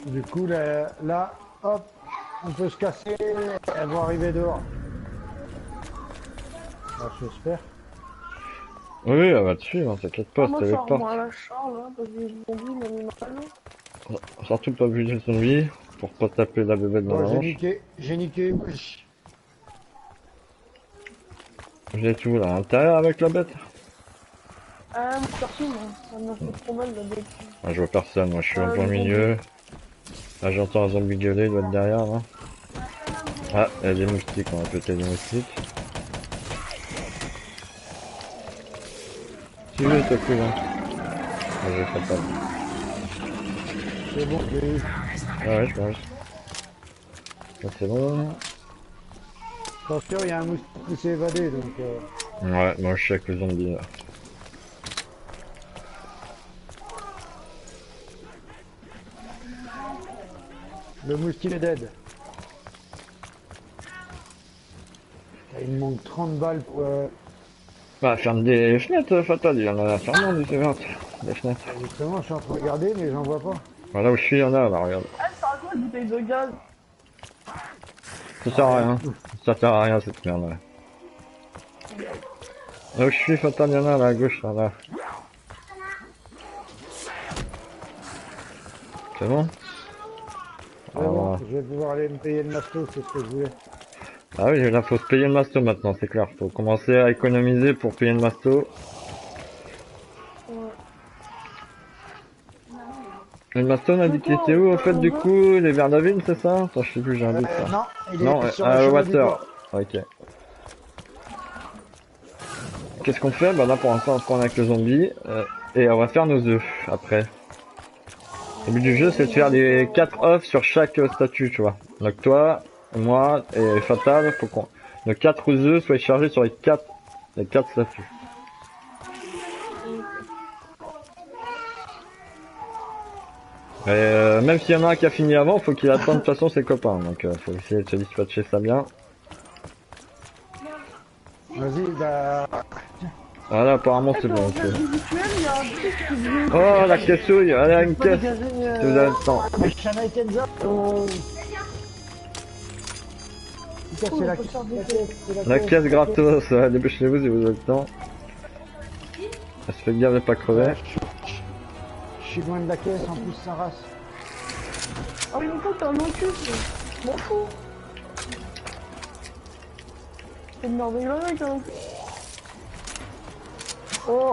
Du coup, là, hop, on peut se casser, elles vont arriver dehors. Ah, j'espère. Oui, elle va te suivre, hein, t'inquiète pas, Moi, si je t'avais sors pas. moi à la charge là, parce que les zombies m'ont mis mal. Surtout pas vu de zombie, pour pas taper la bébête dans Bon, la hanche. j'ai niqué, wesh. J'ai tout là, à l'intérieur avec la bête. Ah, mon perso, moi, ça m'a fait trop mal la bête. Ah, je vois personne, moi je suis en plein les milieu. Là j'entends un zombie gueuler, il doit être derrière là. Ah, il y a des moustiques, on va péter des moustiques. Tu veux te couler hein. Ah, je fais pas. C'est bon, j'ai eu. Ah ouais, je mange. Ça c'est bon. Attention, il y a un moustique qui s'est évadé, donc... Ouais, moi je suis avec le zombie là. Le moustique est dead. Il me manque 30 balles pour... Bah, ferme des fenêtres, Fatal, il y en a fermement des fenêtres. Des fenêtres. Justement, je suis en train de regarder, mais j'en vois pas. Voilà où je suis, il y en a là, regarde. Ah, ça a quoi une bouteille de gaz? Ça sert à rien. Ça sert à rien cette merde là. Là où je suis, Fatal, il y en a là à gauche, là. C'est bon? C'est bon, Ah, je vais pouvoir aller me payer le masto, c'est ce que je voulais. ah oui, là faut se payer le masto maintenant, c'est clair. Faut commencer à économiser pour payer le masto. Le masto, on a dit qu'il était où au fait du coup? Les vers David, c'est ça? Attends, je sais plus, j'ai un doute ça. Non, il est Non, sur le chemin du Water. port. Ok. Qu'est-ce qu'on fait? Bah là pour l'instant on se prend avec le zombie et on va faire nos œufs après. Le but du jeu c'est de faire les 4 œufs sur chaque statue, tu vois. Donc toi, moi et Fatal, faut qu'on nos 4 œufs soient chargés sur les 4 statues. Et même s'il y en a un qui a fini avant, faut qu'il attende de toute façon ses copains. Donc faut essayer de se dispatcher ça bien. Vas-y, bah... Voilà, apparemment c'est bon. Attends, Ok. il y a un truc qui veut... Oh la cassouille, allez une caisse. Si vous avez le temps. Mais Shana et Kenza, c'est la caisse, La caisse gratos, dépêchez-vous si vous avez le temps. Elle se fait gaffe de pas crever. Je suis loin de la caisse, en plus ça race. Ah oui, mais t'es un encul, je m'en fous. C'est une merveille là, mec, hein. Oh,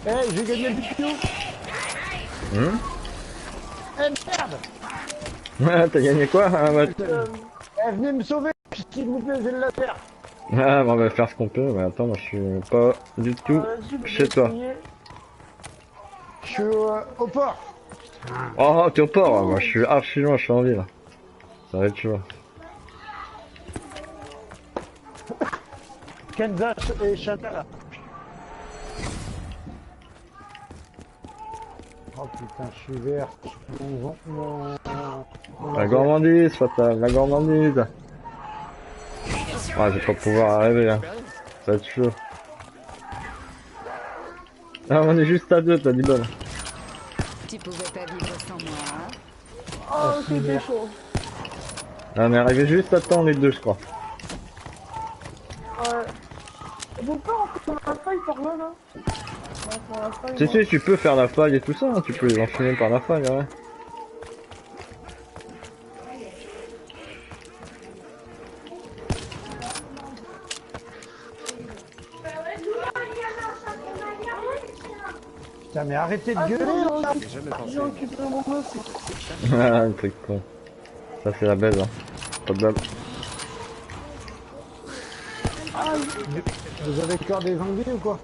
hey, j'ai gagné le tuyau. Eh merde. Ouais, t'as gagné quoi hein, ouais. Eh, venez me sauver, s'il vous plaît, j'ai le laser. Ah, bon, on va faire ce qu'on peut, mais attends, moi je suis pas du tout chez toi. Je suis au port. Oh, t'es au port, moi je suis archi loin, je suis en ville. Ça va être chaud. Kenza et Shana là. Oh putain, je suis vert. La gourmandise, Fatal, la gourmandise. Ah, je vais pas pouvoir arriver, hein. Ça va être chaud. Ah, on est juste à 2, t'as dit bonne. Tu pouvais pas vivre sans moi, hein? Oh, c'était chaud. Ah, on est arrivé juste à temps les deux, je crois. Ouais. On peut pas rentrer dans la faille par là, là? Ouais, par la faille, Si, là. si, tu peux faire la faille et tout ça, hein. Tu peux les enchaîner par la faille, ouais. Putain, mais arrêtez de Ah, gueuler non, là. j'ai occupé mon meuf. Ah, le truc con. Ça, c'est la baise, hein. Pas de balle. Vous avez encore des zombies ou quoi?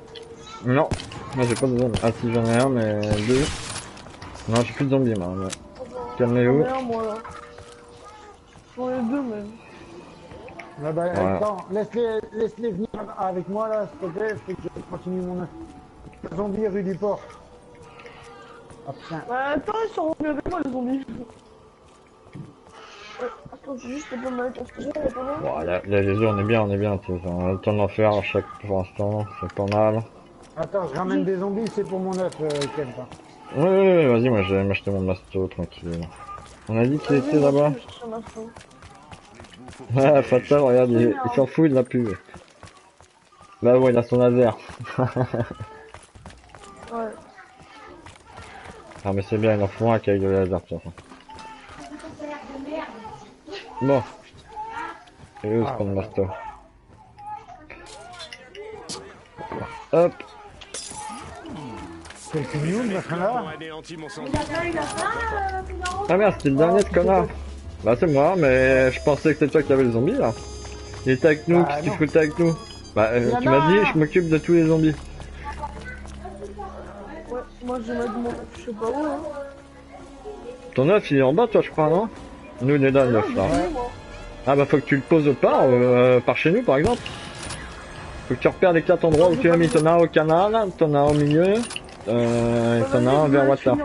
Non, moi j'ai pas de zombies. Ah, si, j'en ai un, mais deux. Non, j'ai plus de zombies, moi. Mais... Calmez-vous. J'en ai un, moi, là. J'en ai deux, même. Ah bah, Voilà. attends, laisse-les venir avec moi là, s'il te plaît, faut que je continue mon œuf. Zombie rue du port. Ah putain. Bah, attends, ils sont revenus avec moi, les zombies. Attends, j'ai juste pas mal de choses, là, Bon, là, les œufs, on est bien, tu sais. On a le temps d'en faire à chaque pour l'instant, c'est pas mal. Attends, je ramène des zombies, c'est pour mon œuf, Kemp. Ouais, vas-y, moi je vais m'acheter mon masto tranquille. On a dit qu'il était là-bas. Ah, Fatal, regarde, il s'en fout, il l'a plus. Bah ouais, il a son laser. Ouais. Ah mais c'est bien, il en faut un qui a eu le laser, de toute façon. Bon. Et où est-ce qu'on masto? Hop. C'est fini, le machin là? anéanti mon sang. Il a faim, Figaro. Ah merde, c'était le dernier, ce connard. Bah c'est moi, mais je pensais que c'était toi qui avais le zombie là. Il était avec nous, Bah, qu'est-ce qu'il non. foutait avec nous? Bah en tu a m'as dit, un. je m'occupe de tous les zombies. Ouais, moi je vais mettre mon... Je sais pas où, hein. Ton œuf il est en bas toi je crois, non? Nous il est là le œuf là. Ouais, moi. Ah bah faut que tu le poses par chez nous par exemple. Faut que tu repères les 4 endroits où tu l'as mis. T'en as un au canal, t'en as un au milieu, et t'en as un vers Water.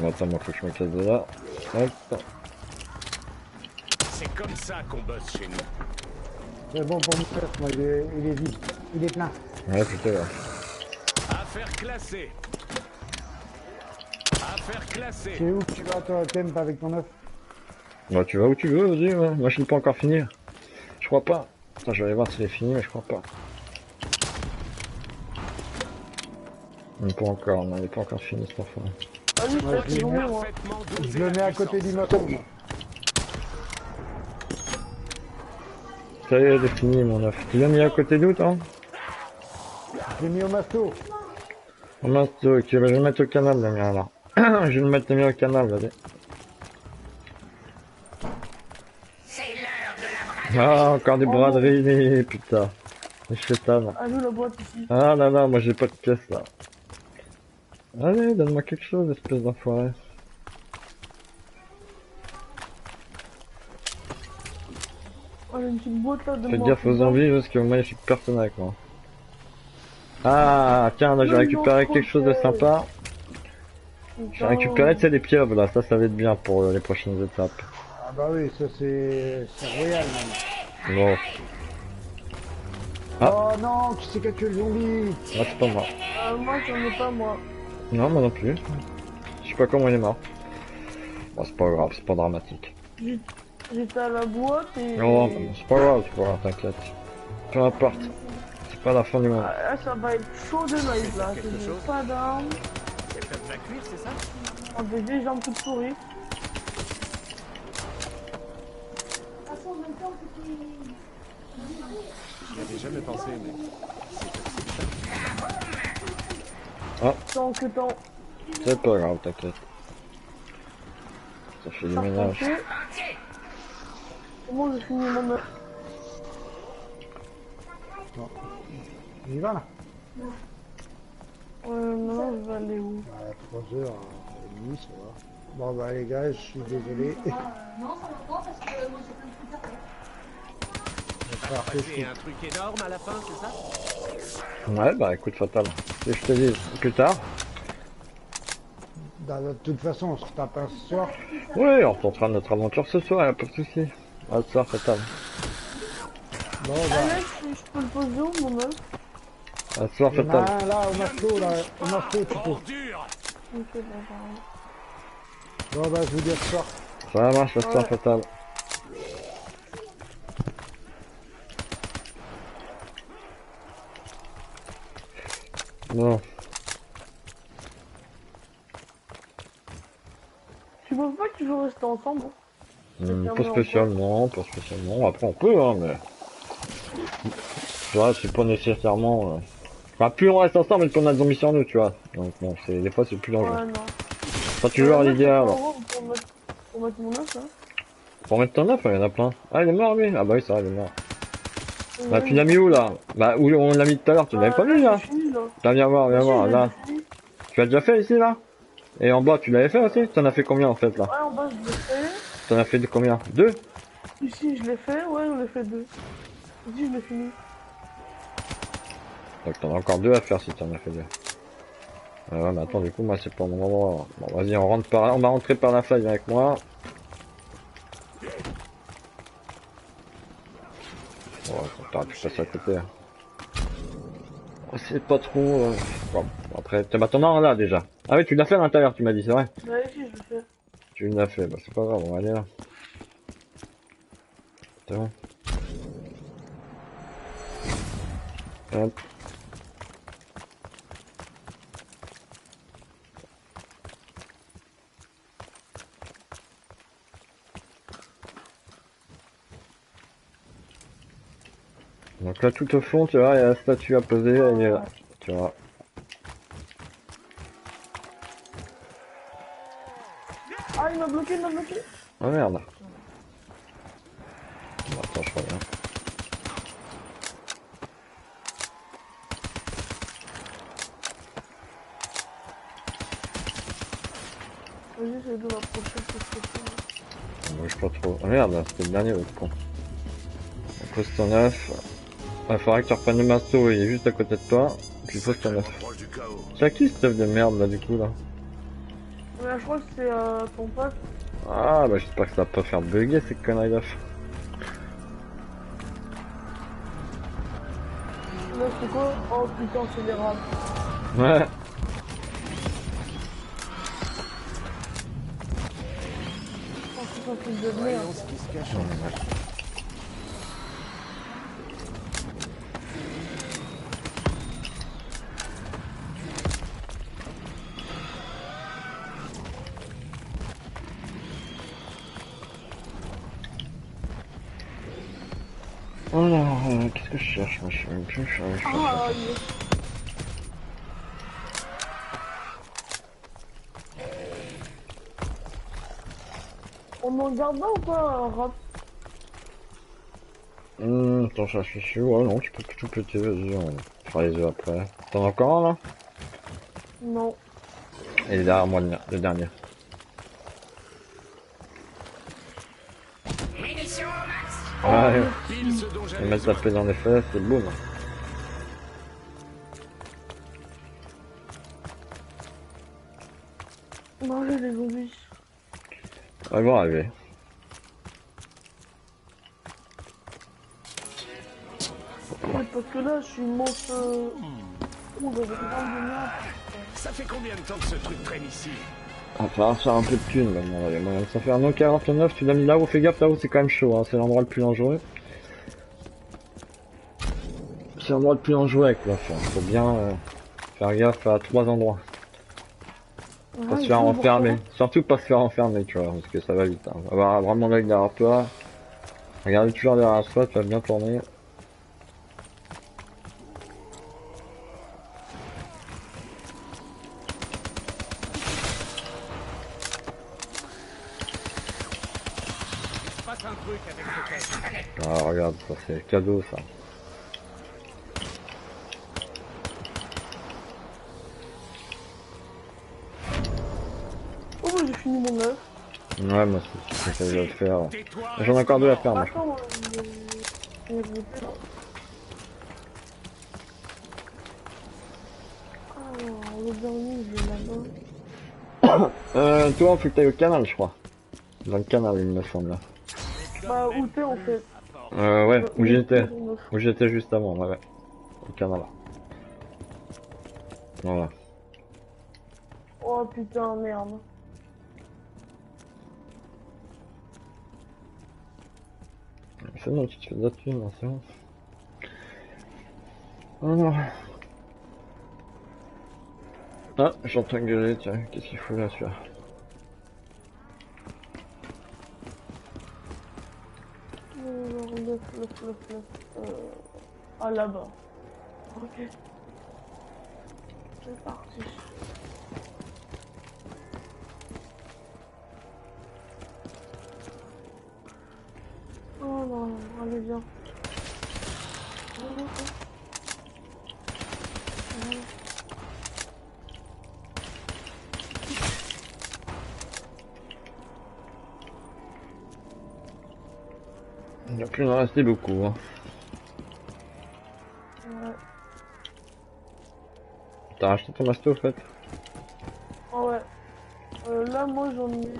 Bon, attends, moi faut que je me casse de là. Hop. C'est comme ça qu'on bosse chez nous. C'est bon pour mon œuf, moi, il est vide. Il est plein. Ouais putain là. Affaire classée. Affaire classée. C'est où que tu vas, toi, Kemp, avec ton œuf? Bah tu vas où tu veux, vas-y, ouais. Moi je l'ai pas encore fini. Je crois pas. Attends, je vais aller voir s'il est fini, mais je crois pas. Il est pas encore, non, il est pas encore fini cette fois. Ah oui, Ouais, c'est bon, moi. Parfaitement Je dosé le la mets à côté puissance. du moteur, moi. Ça y est, j'ai fini mon œuf. Tu l'as mis à côté d'où toi? Je l'ai mis au masto. Oh mince, ok, bah, je vais le mettre au canal le mien là. Je vais le mettre le mien au canal, vas-y. Ah, encore des braderies, putain. Les chétanes. Ah nous la boîte ici. Ah là là, moi j'ai pas de pièce là. Allez, donne-moi quelque chose, espèce d'enfoiré. Oh, j'ai une petite boîte là de Fais moi. gaffe aux zombies parce que moi je suis personne avec moi. Ah, tiens, là j'ai récupéré quelque chose de sympa. J'ai récupéré, tu sais, des pieuvres là, ça va être bien pour les prochaines étapes. Ah bah oui, ça c'est royal, même. Bon, Ah. Oh non, qui c'est qui a tué le zombie? là c'est pas moi. Moi j'en ai pas moi. Non, moi non plus. Je sais pas comment il est mort. Bon, c'est pas grave, c'est pas dramatique. J'étais à la boîte et... Non, c'est pas grave, t'inquiète. Peu importe. C'est pas la fin du monde. Ah, ça va être chaud de live là. J'ai pas d'armes. C'est fait de la cuire, c'est ça? On avait des jambes toutes pourries. De toute façon, en même temps, c'était... J'y avais jamais pensé, mais... Tant que tant. C'est pas grave, t'inquiète. Ça fait du ménage. Comment j'ai fini mon œuf? Il y va là? Maintenant je vais aller où? À 3h30, ça va. Bon bah les gars, je suis désolé. Non, ça va pas parce que moi j'ai plein de trucs à faire. C'est un truc énorme à la fin, c'est ça? Ouais, bah écoute, Fatal. Si je te dis plus tard. De toute façon, on se retape un ce soir. Oui, on tentera notre aventure ce soir, y'a pas de soucis. À ce soir, Fatal. Bon bah, Alex, je peux le poser où mon œuf? À ce soir, il y en a Fatal. un là, au masto, là. Au masto, tu peux. Ordure! Ok, bah, Bon bah, je vous dis à ce soir. Ça marche, à ce soir, Ouais. Fatal. Bon. tu penses pas qu'il faut rester ensemble? Pas spécialement, pas spécialement. Après, on peut, hein, mais... Tu vois, c'est pas nécessairement... Enfin, plus on reste ensemble, plus on a de zombies sur nous, tu vois. Donc, bon, des fois, c'est plus dangereux. Ouais, non. Pas toujours l'idéal. Pour mettre mon œuf, là. Pour mettre ton œuf, il y en a plein. Ah, il est mort, lui. Ah bah oui, ça va, il est mort. Bah, tu l'as mis où, là? Bah, où on l'a mis tout à l'heure, tu l'avais pas mis, là? Là, viens voir, là. Tu l'as déjà fait, ici, là? Et en bas, tu l'avais fait aussi? T'en as fait combien, en fait, là? Ouais, en bas, je l'ai fait. T'en as fait de combien? 2? Ici, je l'ai fait. Ouais, on l'a fait 2. Ici, je l'ai fini. Donc, t'en as encore 2 à faire si t'en as fait 2. Ouais, mais attends, du coup, moi, c'est pas mon endroit. Bon, vas-y, on rentre par là. On va rentrer par la faille avec moi. je passe à côté. C'est pas trop... Bon, après, bah t'en as un là déjà. Ah oui, tu l'as fait à l'intérieur, tu m'as dit, c'est vrai. Ouais, si, je le fais. Tu l'as fait, bah c'est pas grave, on va aller là. C'est bon. Hop. Donc là tout au fond, tu vois, il y a la statue à poser, elle est là. Tu vois. Ah, il m'a bloqué, il m'a bloqué. Oh merde. Bon, attends, je reviens. Vas-y, j'essaie de m'approcher de ce côté. On bouge pas trop. Oh merde, c'était le dernier autre con. Poste en neuf. Il faudrait que tu reprennes le masto, il est juste à côté de toi. Puis poste en neuf. Proche du chaos. C'est à qui ce stuff de merde là du coup là? Ouais, je crois que c'est ton pote. Ah bah j'espère que ça va pas faire bugger ces conneries d'œufs. Là, c'est quoi? Oh putain, c'est des rats. Ouais. Oh, c'est un truc de merde. Ce qui se cache. Alors, qu'est-ce que je cherche? Moi je sais même plus, je cherche. Ah, il est... On en garde là ou pas un rat? Attends, je réfléchis. Ouais, non, tu peux tout péter, vas-y, on fera les œufs après. T'en as encore un là? Non. Il est derrière moi le dernier. Ouais, Pile ce dont je j'avais vais mettre besoin. la paix dans les fesses, c'est boum. Manger les zombies. On va voir arriver. Ouais, parce que là, je suis immense. Ouh, j'avais plein de merde. Ça fait combien de temps que ce truc traîne ici? On va falloir faire un peu de thunes maintenant, là, il y a moyen de s'en faire. Non, 49, tu l'as mis là-haut, fais gaffe, là-haut c'est quand même chaud, hein. C'est l'endroit le plus dangereux. C'est l'endroit le plus dangereux avec l'offre, hein. Faut bien faire gaffe à 3 endroits. Pas se faire enfermer, surtout pas se faire enfermer, tu vois, parce que ça va vite, hein. Avoir vraiment l'œil derrière toi. Regardez toujours derrière toi, tu vas bien tourner. Passe un truc avec ce test. Ah, regarde, ça c'est cadeau ça. Oh, bah, j'ai fini mon œuf. Ouais, moi c'est ce que je vais le faire. Tais-toi, J'en ai encore deux à faire, moi. Attends, il est bloqué là. Alors, le dernier, il est là-bas. Toi, faut que t'ailles au canal, je crois. Dans le canal, il me semble. Là. Bah, où t'es en fait? Ouais, où j'étais. Ton œuf. Où j'étais juste avant, ouais. Au canal. Voilà. Oh putain, merde. C'est bon, tu te fais de la thune, là, c'est bon. Alors. Ah, j'entends gueuler, tiens, qu'est-ce qu'il faut là, celui-là? Ah, là-bas. Ok. C'est parti. Oh non, allez, viens. Il va plus en rester beaucoup, hein. Ouais. T'as racheté ton masto, au fait? Ah ouais. Là, moi, j'en ai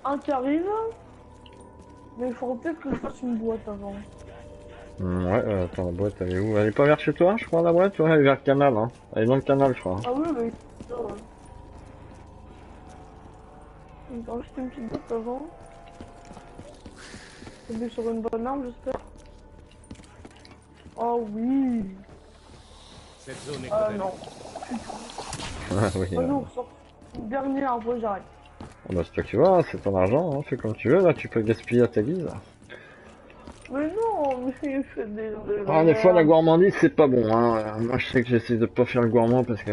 un qui arrive. Mais il faut peut-être que je fasse une boîte avant. Ouais, attends, la boîte, elle est où? Elle est pas vers chez toi, je crois, la boîte? Ouais, elle est vers le canal, hein. Elle est dans le canal, je crois. Ah oui, mais... On va acheter une petite boîte avant. Tomber sur une bonne arme, j'espère. Oh oui. Cette zone est Ah condamnée. non. Ah oui. Oh non, on sort une dernière, après j'arrête. Bah, c'est toi qui vois, c'est ton argent, hein. Fais comme tu veux, là, tu peux gaspiller à ta guise. Mais non, mais je fais des... Ah, des fois, la gourmandise, c'est pas bon, hein. Moi, je sais que j'essaie de pas faire le gourmand parce que,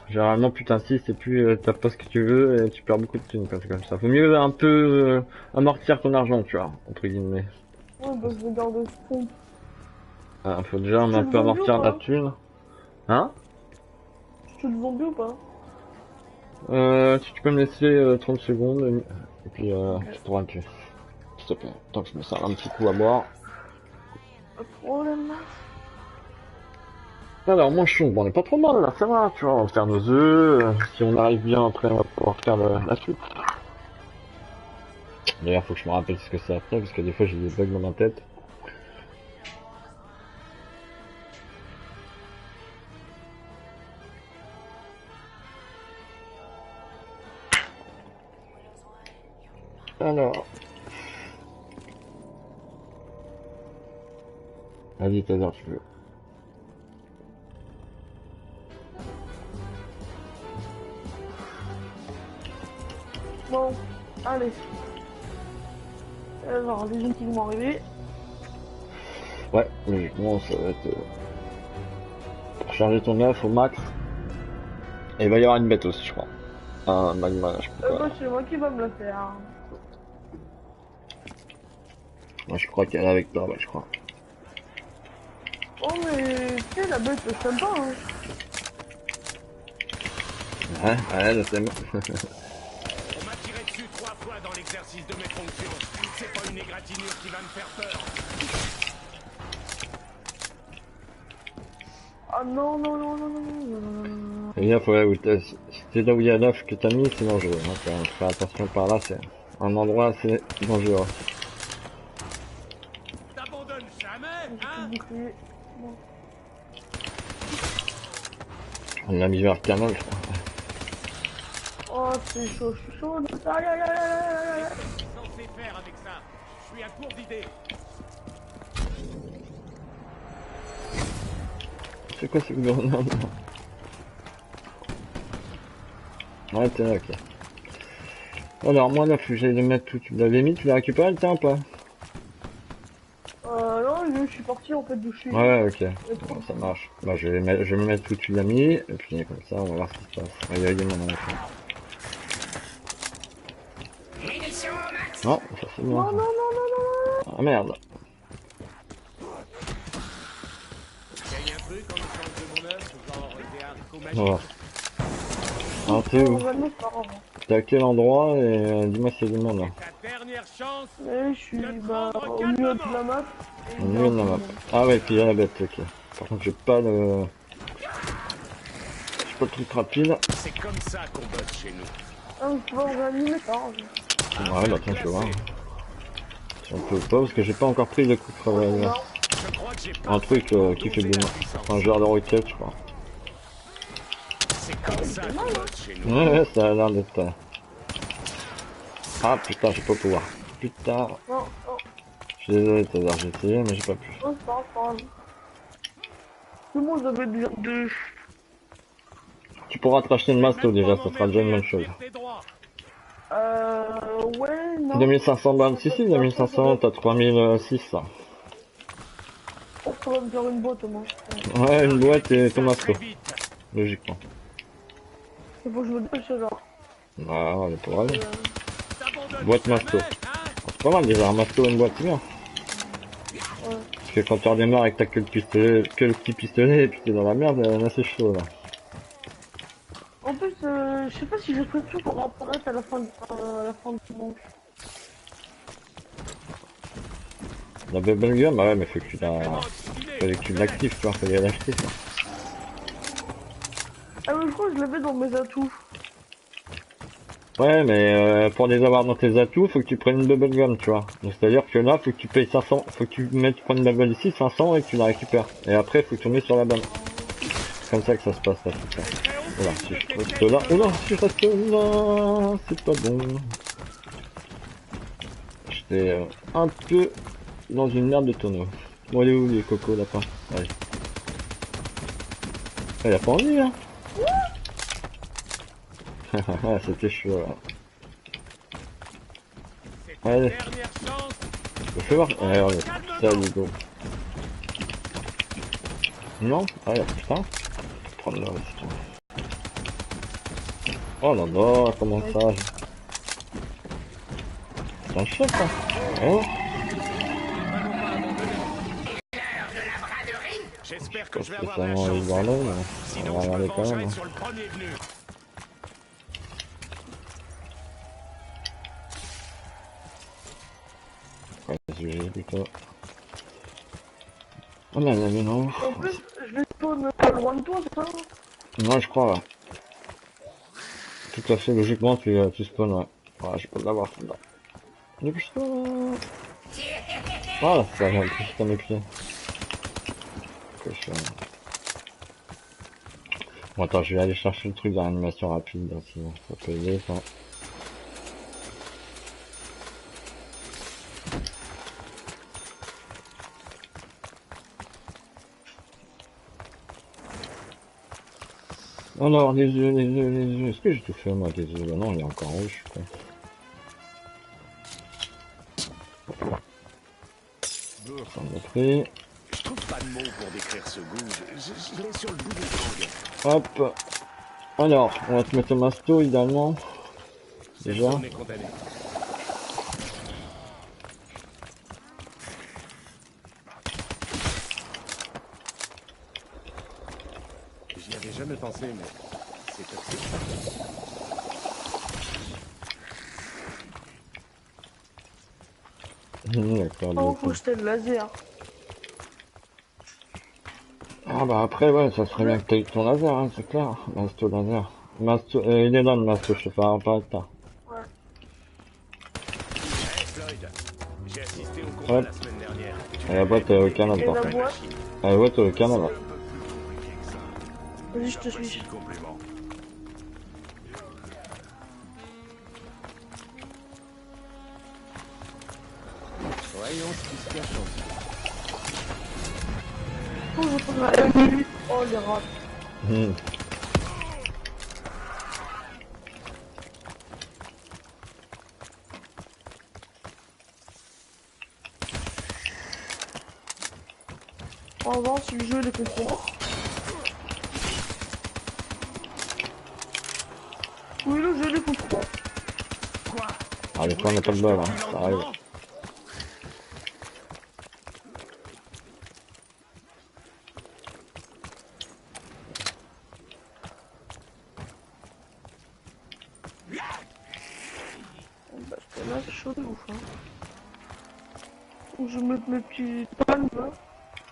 généralement, plus t'insistes et plus t'as pas ce que tu veux et tu perds beaucoup de thunes, parce que comme ça. Faut mieux un peu amortir ton argent, tu vois, entre guillemets. Ouais, bah je vais garder ce compte. Ah, faut déjà un Tu peu le vends amortir ou la pas? thune. Hein? Tu le vends ou pas? Tu peux me laisser 30 secondes et puis je te rappeler. S'il te plaît, tant que je me sers un petit coup à boire. Pas de problème. Alors, moi, bon, on est pas trop mal là, ça va, tu vois, on va faire nos œufs. Si on arrive bien, après, on va pouvoir faire la suite. D'ailleurs, faut que je me rappelle ce que c'est après, parce que des fois, j'ai des bugs dans ma tête. Alors. Vas-y, t'as l'heure, tu veux. Bon, allez. Alors, les gens qui vont arriver. Ouais, logiquement, ça va être... pour charger ton œuf au max. Et il va y avoir une bête aussi, je crois. Un magma, je sais pas quoi. Bah, c'est moi qui va me le faire. Moi, je crois qu'elle est avec toi, ouais, je crois. Oh, mais tu sais, la bête, je t'aime pas, hein. Ouais, je sais. On m'a tiré dessus 3 fois dans l'exercice de mes fonctions. C'est pas une égratignure qui va me faire peur. Ah non, non, non, non, non, non, non, non. Et bien, faut là où si c'est là où il y a l'œuf que t'as mis, c'est dangereux. Hein, quand même. Fais attention par là, c'est un endroit assez dangereux. T'abandonnes jamais, J'ai hein? tout bouclier. Bon. On l'a mis vers le canal, je crois. Oh, c'est chaud, je suis chaud. Aïe, aïe, aïe, aïe, aïe, aïe. Censé faire avec ça. Je suis à court d'idées. C'est quoi ce gouvernement? Ouais, t'es là, ok. Alors, moi, là, faut que j'aille le mettre tout. Tu l'avais mis, tu l'as récupéré, le tien ou pas? Non, je suis parti en fait d'où je suis. Ouais, ok. Bon, ça marche. Bah, je vais me mettre tout, tu l'as mis, et puis comme ça, on va voir ce qui se passe. Aïe, aïe, mon enfant. Non, ça c'est Non, bien. non, non, non, non. Ah merde. Gagne un truc en échange de mon œuf, genre des haricots magiques. Voilà. Ah, t'es où? Vraiment, c'est pas grave. T'es à quel endroit et dis-moi s'il y a du monde là. Ta dernière chance. Et je suis bah, au milieu de la map. Et Au milieu de la map. Ah ouais, puis il y a la bête, ok. Par contre, j'ai pas le... J'ai pas le truc rapide. C'est comme ça qu'on bosse chez nous. Ah, tu vas réanimer ça. Ouais, bah tiens, je vais voir. Si on peut pas, parce que j'ai pas encore pris le coup de travail. Non. Je crois que j'ai pas Un truc qui fait boum. Un genre de roquette, je crois. C'est comme ça qu'on bosse chez nous. Ouais, ça a l'air d'être... Ah putain, j'ai pas pouvoir. Putain. Non, non, Je suis désolé, Tazar, j'ai essayé, mais j'ai pas pu. non, c'est pas grave. Tout le monde avait de... Tu pourras te racheter une masto déjà, ça sera déjà une bonne chose. Ouais, non. 2500 balles, si, 2500, t'as 3006 là. On va me faire une boîte, moi. Ouais, une boîte et ton masto, logiquement. Il faut que je me dépêche, genre. Ah, on est pour aller. Boîte masto. C'est pas mal déjà, un masto et une boîte, c'est bien. Parce que quand tu redémarres et que t'as que le petit pistolet et puis t'es dans la merde, là c'est chaud là. En plus, je sais pas si j'ai pris tout pour apparaître à la fin du manche. La bubblegum, bah ouais, mais faut que tu l'actives, tu vois, faut aller l'acheter. Ah, mais je crois que je l'avais dans mes atouts. Ouais, mais pour les avoir dans tes atouts, faut que tu prennes une bubblegum, tu vois. Donc c'est-à-dire que là, faut que tu payes 500, faut que tu prennes une bubble ici, 500 et que tu la récupères. Et après, faut que tu mets sur la bonne. C'est comme ça que ça se passe là, tout ça. Voilà, si je reste là, oh non, si je reste là, c'est pas bon. J'étais un peu dans une merde de tonneau. Bon, allez où les cocos lapins? Allez. Il a pas envie là. Ah, c'était chaud là. Allez. Dernière chance. Je fais voir. Allez, allez. Salut, go. Non? Allez, putain. Prendre là aussi. Oh là là, comment ça? C'est un chef, hein? Oh. J'espère que je vais C'est avoir de la vraiment chance. voir là, mais on Sinon, va je me regarder quand même. vengerai Hein. sur le premier venu. Ouais, j'ai plutôt. Oh là là, mais non. En plus, je vais spawn loin de toi, c'est ça? Moi, je crois, ouais. Tout à fait, logiquement, tu spawns, ouais. Ouais, je peux l'avoir, celle-là. Dépêche-toi. Ah, ça va, juste à mes pieds. Cochon. Bon, attends, je vais aller chercher le truc de l'animation rapide, là, sinon, ça peut aider, ça. Alors, les œufs, les œufs, les œufs. Est-ce que j'ai tout fait, moi, des œufs? Bah non, il est encore rouge, je suis con. Ça me pris. Je trouve pas de mots pour décrire ce goût. Je l'ai sur le bout de langue. Hop. Alors, on va te mettre au masto, idéalement. Déjà. On est condamné. J'y avais jamais pensé, mais c'est toxique. D'accord, Oh, du faut coup. jeter le laser. Ah bah après, ouais, ça serait bien que t'aies ton laser, hein, c'est clair. Masto laser. Masto, il est là le masto, je te fais un pas de temps. Ouais. Hey Floyd, j'ai assisté au combat Ouais. la semaine dernière. Et la boîte au Canada. Et la boîte? Ah, la boîte au Canada. Vas-y, je te suis. Complément. Voyons ce qui se cache en dessous. Oh, je prends la M8. Oh, les rats. Hmm. En revanche, si le jeu les comprend. Oui, le jeu les comprend. Ah, des fois, on n'a pas de bol, hein, ça arrive. Bah, là, c'est chaud de ouf, hein. Donc, je vais mettre mes petits palmes, là,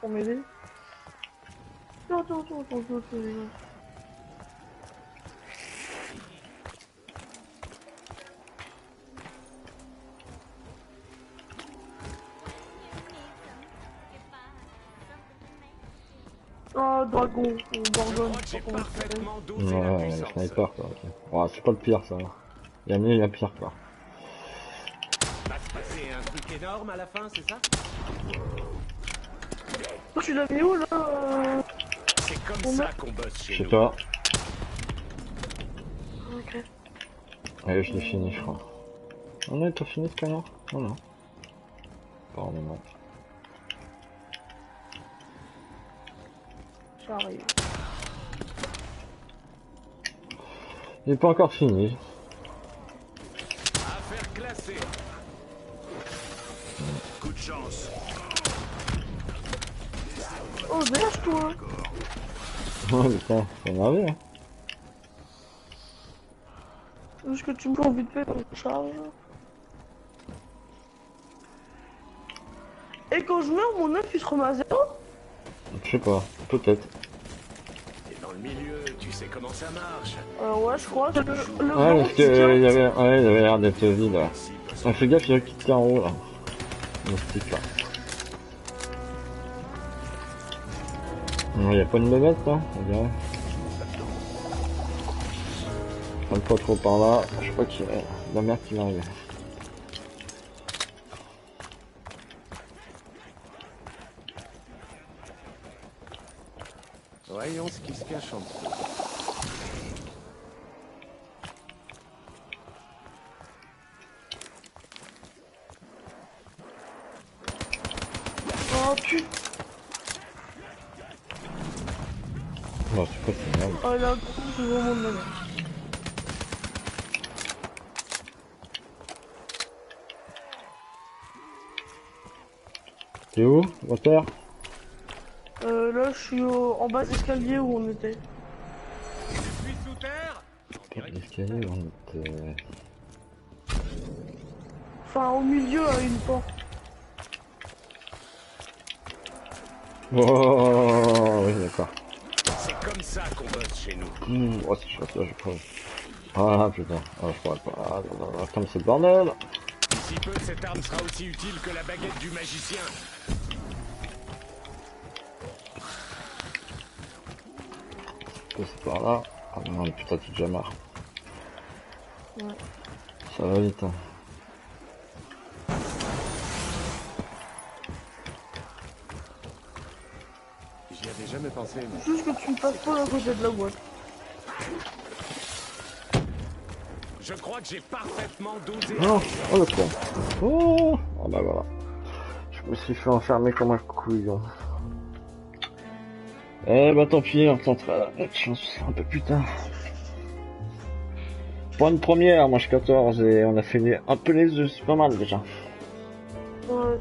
pour m'aider. Attends, les gars. Oh, dragon, ou Je Borgone, crois que j'ai parfaitement dosé Ouais, la ouais, puissance. sniper, quoi. Ok. Ouais, c'est pas le pire, ça. Il y a mieux, il y a pire, quoi. Va se passer un truc énorme à la fin, c'est ça? Toi, tu l'as mis où, là C'est comme On ça a- qu'on bosse chez Chez nous. toi. Ok. Allez, je l'ai fini, je crois. On a tout fini, ce canard? Oh non. Pardon, non. J'arrive. Il est pas encore fini. Affaire classée. Coup de chance. Oh, dégage-toi. Oh putain, c'est énervé, hein. Est-ce que tu me prends vite fait pour que je charge? Et quand je meurs, mon œuf il se remet à zéro? Je sais pas, peut-être. Et dans le milieu, tu tu sais comment ça marche. Ouais, je crois. Le Ouais, grand parce qui que tient. il avait l'air d'être vide. Là. Ah, fais gaffe, il y a qui tient en haut là. Le stick là. Non, il y a pas une bébête là, on dirait. Pas trop par là, je crois qu'il y a la merde qui va arriver. Voyons ce qui se cache en dessous. Oh putain. Non, c'est pas si merde. Oh là, c'est vraiment de la merde. T'es où, Water? Là, je suis en bas d'escalier où on était. Je suis sous terre. Pas d'escalier, on était... Enfin, au milieu, à une porte. Oh, oui, d'accord. C'est comme ça qu'on bosse chez nous. Oh, c'est chaud, ça, je crois. Ah, putain. Ah, je pourrais pas. Ah, non, non, comme c'est le bordel. D'ici peu, cette arme sera aussi utile que la baguette du magicien. C'est par là. Ah non, mais putain, t'es déjà marre. Ouais. Ça va vite, hein. J'y avais jamais pensé, mais... Juste que tu me passes pas à côté de la boîte. Je crois que j'ai parfaitement dosé. Non, oh le con. Oh, ah bah voilà. Je me suis fait enfermer comme un couillon. Eh bah tant pis, on tentera notre chance un peu plus tard. Pour une première, manche 14, et on a fait un peu les œufs, c'est pas mal déjà. Ouais.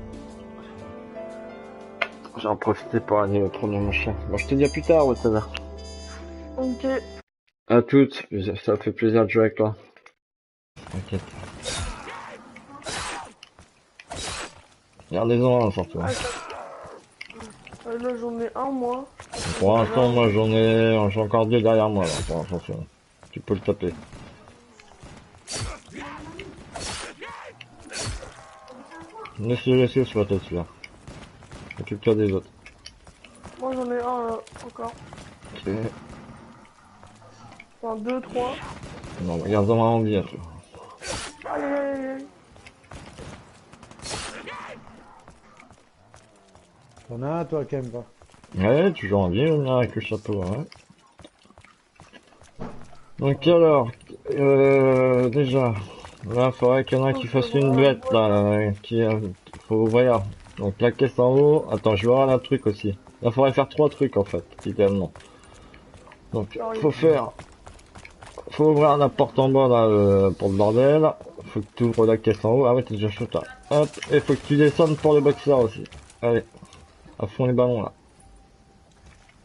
J'en profité pour aller au premier manche. Bon, je te dis à plus tard, Watada. Ok. À toutes, ça fait plaisir de jouer avec toi. T'inquiète. Gardez-en un surtout. Ah, là, j'en ai un, moi. Pour l'instant, moi j'ai encore deux derrière moi là, pour l'instant. Tu peux le taper. Laisse-le sur la tête celui-là. Occupe-toi des autres. Moi, j'en ai un, là, encore. Ok. Enfin, 2, 3. Non, regarde-en un en vie, toi. Aïe, aïe, aïe, aïe. T'en as un, toi, quand même pas. Ouais, toujours en vie, on avec le chapeau, ouais. Donc alors, déjà, là, faudrait qu'il y en a qui fassent une bête, là, faut ouvrir. Donc la caisse en haut, attends, je vais voir un truc aussi. Là, faudrait faire 3 trucs, en fait, idéalement. Donc, faut ouvrir la porte en bas, là, pour le bordel. Faut que tu ouvres la caisse en haut. Ah ouais, t'es déjà chaud, là. Hop, et faut que tu descendes pour le boxer aussi. Allez, à fond les ballons, là.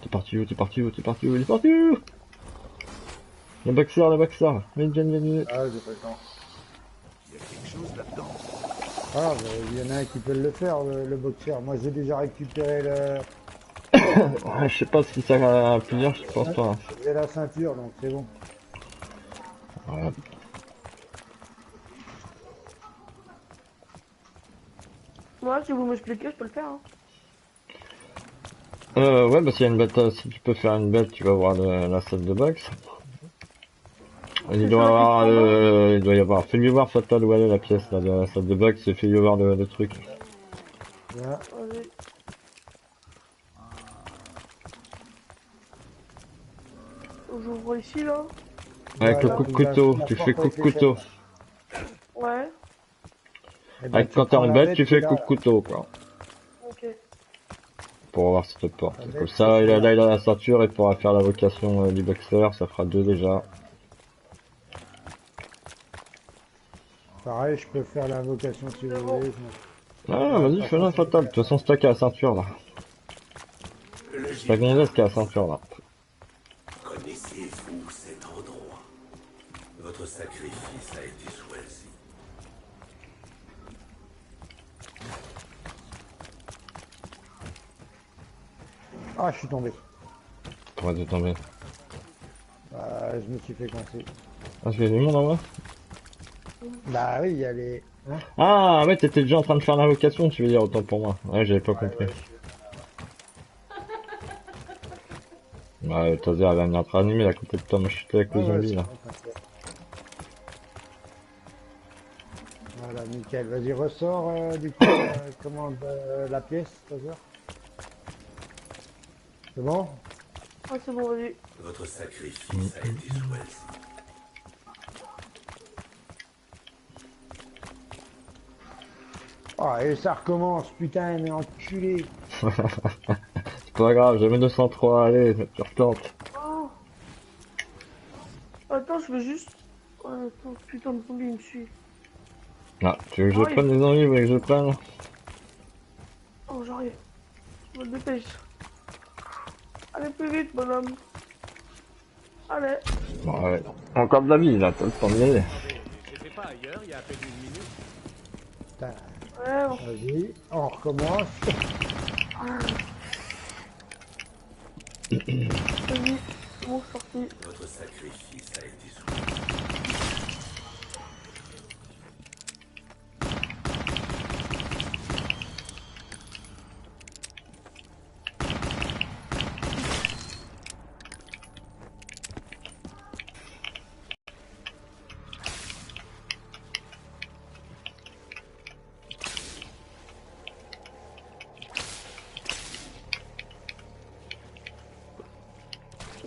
T'es parti où? Le boxer, vite, vite. Ah, j'ai pas le temps. Ah, bah, il y en a un qui peut le faire, le boxeur. Moi, j'ai déjà récupéré le... Ouais, je sais pas si ça va punir, je pense pas. J'ai la ceinture, donc c'est bon. Ouais. Moi, si vous m'expliquez, je peux le faire, hein. Ouais, bah s'il y a une bête, si tu peux faire une bête, tu vas voir la salle de boxe. Il doit y avoir, fais-lui voir Fatal où elle est la pièce là, de la salle de boxe, et fais-lui voir le truc. Voilà. Vas-y. J'ouvre ici, là. Avec le Voilà, coup de couteau, tu fais coup de couteau. Ouais. Eh ben, Avec tu quand t'es prends en la bête, tu fais là. coup de couteau, quoi. Ok. Pour voir cette porte. La bête, Comme ça, c'est il a ça. la ceinture, il pourra faire la vocation du boxeur, ça fera 2 déjà. Pareil, je peux faire l'invocation si vous voulez. Ah, vas-y, fais-la Fatal, de toute façon c'est toi qui as la ceinture là. C'est ta gonzesse qui a la ceinture là. Connaissez-vous cet endroit? Votre sacrifice a été choisi. Ah, je suis tombé. Pour de tomber. Je me suis fait coincer. Ah, c'est du monde en bas. Bah oui, il y a les... Hein Ah, ouais, t'étais déjà en train de faire l'invocation, tu veux dire, autant pour moi. Ouais, j'avais pas compris. Ouais, Taser, elle va venir te ranimer à côté de toi, moi je suis avec le zombie c'est là. bon, t'inquiète. Voilà, nickel. Vas-y, ressors du coup, commande la pièce, Taser. C'est bon? Ah, c'est bon, vas-y. Votre sacrifice a été choisi. Ah, et ça recommence, putain, mais enculé. C'est pas grave, j'ai mis 203, allez, tu retentes. Oh. Attends, je veux juste... Ouais, attends, putain de zombie, il me suit. Ah, tu veux que je Ah oui. prenne les envies, vous voulez que je prenne? Oh, j'arrive. Je me dépêche. Allez, plus vite, bonhomme. Allez. Bon, ouais. Encore de la vie là, t'as le temps d'y aller. Attendez, j'étais pas ailleurs il y a à peine une minute. Putain, Ouais, bon. vas-y, on recommence. Vas-y. Bon, sorti. Votre sacrifice a été choisi.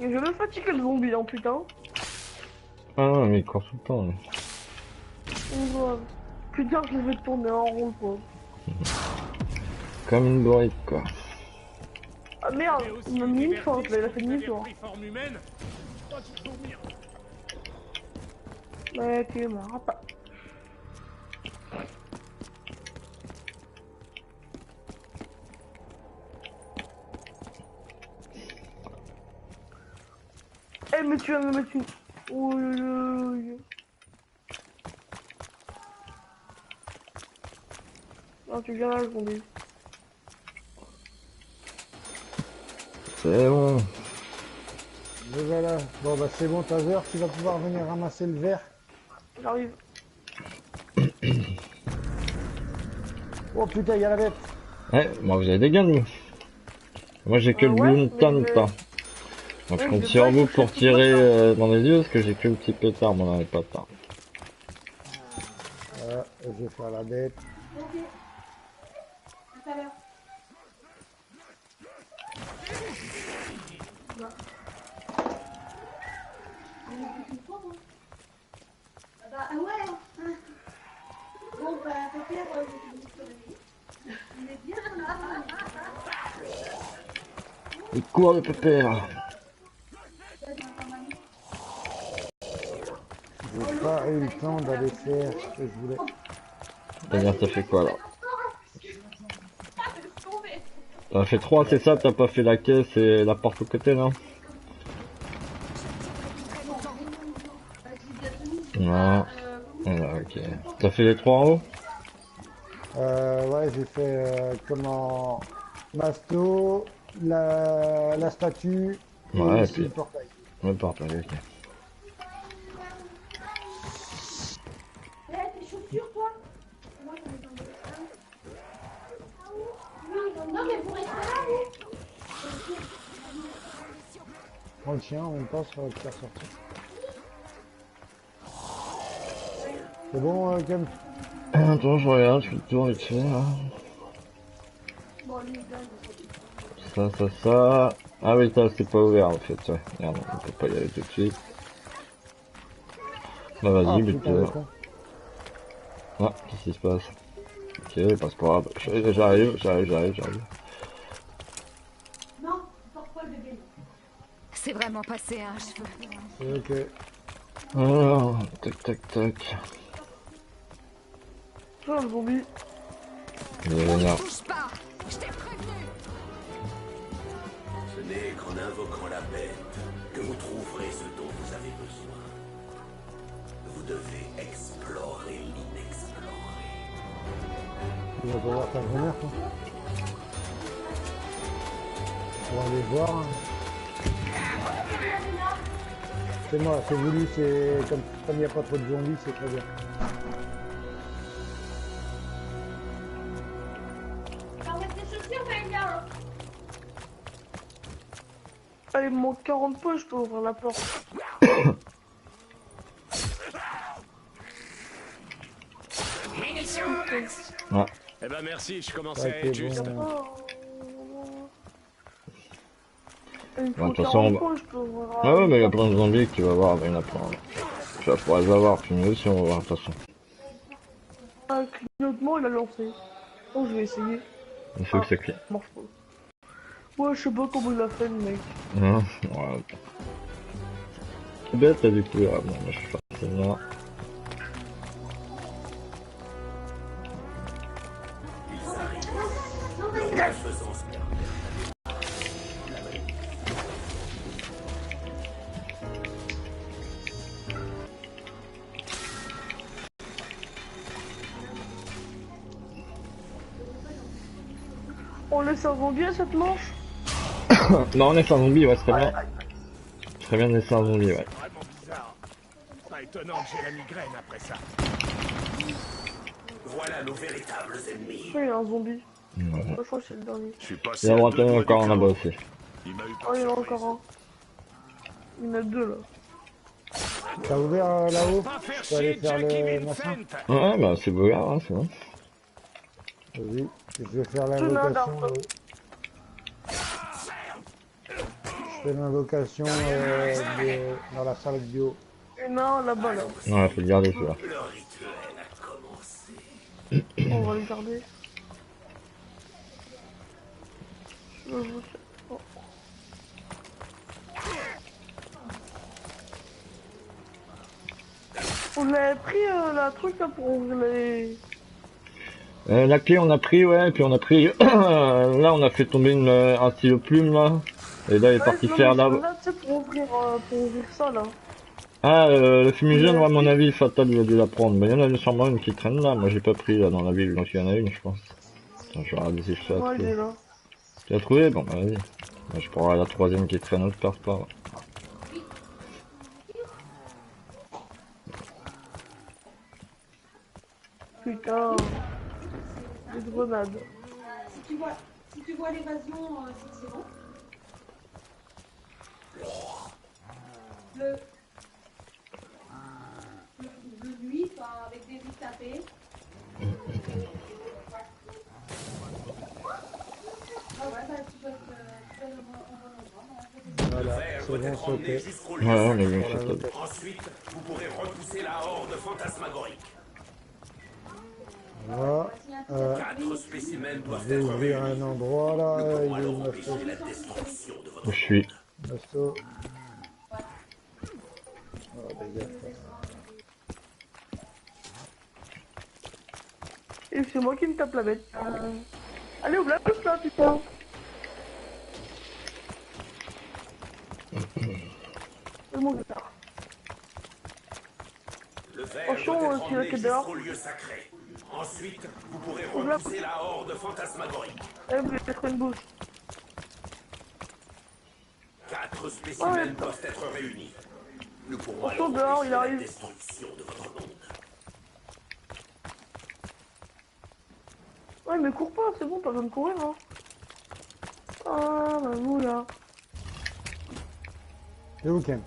Et je veux fatiguer le zombie, hein, putain. Ah non, mais il court tout le temps. Lui. Oh, grave. Putain, je les vais tourner en rond, quoi. Comme une bourrique quoi. Ah merde, Mais aussi il m'a mis une divertis feinte, là, il a fait que vous avez demi-tour. repris forme humaine. Oh, tu peux venir. Ouais, tu m'as pas. Eh, mais tu vas me mettre une... Oh, non, tu viens là, le zombie. C'est bon. Et voilà. Bon, bah c'est bon, Taser, tu vas pouvoir venir ramasser le verre. J'arrive. Oh putain, il y a la bête. Ouais, moi vous avez des gains vous. Moi j'ai que le ouais, Bloom mais Taunt. je- Donc je Ouais, compte je sur vais vous pas pour chercher tirer tout ça. dans les yeux parce que j'ai que le petit pétard, moi on n'avait pas de temps. Voilà, je vais faire la bête. Ok. Tout à l'heure. Bah ouais. Hein. Bon bah Pépère, il est bien là. Il court le pépère. J'ai pas eu le temps d'aller faire ce que je voulais. C'est-à-dire ça fait quoi là? Laisse tomber. T'as fait 3 c'est ça? T'as pas fait la caisse et la porte au côté là? Non. Voilà, ok. T'as fait les 3 en haut? Ouais, j'ai fait comment Masto, la statue et Ouais, ici puis... le portail. Ouais, porte, ok. Eh, tes chaussures, toi? Moi, j'en ai pas enlevé. Non, mais pour rester là, oui. Prends le chien, on passe, on va te faire sortir. C'est bon, Kem? Attends, je regarde, je fais le tour vite fait là. Ça. Ah oui, ça c'est pas ouvert en fait, ouais. Merde, on peut pas y aller tout de suite. Bah Ah, vas-y, putain, bute-le. le con. Ah, qu'est-ce qui se passe? Ok, pas grave. J'arrive. Non, sors pas le bébé. C'est vraiment passé un cheveu. C'est ok. Alors, tac. Oh, le zombie. Il va venir. Bouge pas. Je t'ai prévenu. Ce n'est qu'en invoquant la bête que vous trouverez ce dont vous avez besoin. Vous devez explorer l'inexploré. Tu vas pas voir ta grand-mère, toi? On va aller voir. Hein. C'est moi, c'est voulu, c'est comme il n'y a pas trop de zombies, c'est très bien. Arrête tes chaussures, Maïla. Allez, il me manque 40 points, je peux ouvrir la porte. Ouais. Eh ben merci, je commençais Ouais, à t'es être juste. bon. Il me Ouais, faut de toute 40 façon, points, je peux ouvrir la Ah ouais, mais il y a plein de zombies que tu vas voir, il y en a plein. Tu vas pouvoir les avoir, puis nous aussi on va voir de toute façon. Un clignotement, il a lancé. Oh, je vais essayer. Il faut que ça crie. Morpho. Ouais, je sais pas comment il a fait, le mec. Hein ouais. C'est bête, là, du coup. Ah, bon, moi, je suis parti là. Faisons ce On laisse un zombie à cette manche. Non, on est sans zombie, ouais, c'est très bien. Très bien de laisser un zombie, ouais. Vraiment bizarre. Pas étonnant que j'ai la migraine après ça. Voilà nos véritables ennemis. Il y a un zombie. Ouais. Je crois que c'est le dernier. Je suis Il passé y a à deux droit doigts encore du en a chaos. aussi. Il m'a eu Oh, par il y en a surprise. encore un. Il y en a deux là. T'as ouvert là-haut? Pas faire Je peux aller chier faire Jackie le machin? Vincent. Ouais, bah c'est beau, hein, c'est bon. Vas-y, je vais faire Tu n'as l'invocation. d'arbre. Je fais l'invocation dans la salle bio. Et non, là-bas là. Ouais, faut le garder celui-là. Le rituel a commencé. On va le garder. Oh. On avait pris la truc là pour ouvrir les... La clé on a pris, ouais, et puis on a pris... là on a fait tomber un stylo plume là. Et là il est parti non, faire mais là... là, tu sais, pour ouvrir ça là. Ah, le fumigène, ouais, à mon avis, Fatal il a dû la prendre. Mais il y en a sûrement une qui traîne là. Moi j'ai pas pris là dans la ville, donc il y en a une je pense. Attends, je vais regarder si je fais la Ouais, il est trouver. là. Tu l'as trouvé? Bon, bah vas-y. Moi, je prendrai la troisième qui traîne autre part pas. Putain. Des grenades. Si tu vois l'évasion, c'est bon. Le lui, avec des vis tapées. Ah ouais, bah tu peux être en bon endroit. Voilà, Vert c'est doit bon, être emmené sauté. jusqu'au Ouais, lieu on a sacré. vu une Fatal. Ensuite, vous pourrez repousser la horde fantasmagorique. Voilà. 4 spécimens doivent Je vais être ouvrir réunis. un endroit là. Nous pourrons Il est alors où ma empêcher sauce? la destruction de votre Où je suis? Ma sauce. Oh, dégage. Et c'est moi qui me tape la bête. Allez, ouvre la pousse là, putain. C'est mon gars. Le verre Attention, doit être tu emmené l'as dehors. jusqu'au lieu sacré. Ensuite, vous pourrez Ouvre-la. repousser la horde fantasmagorique. Eh, vous être une bouche. 4 spécimens Ouais. doivent être réunis. Nous pourrons Attention, alors dehors, empêcher il la arrive. destruction de votre monde. Ouais, mais cours pas, c'est bon, pas besoin de courir, hein. Ah, bah vous là. C'est où, Kemp?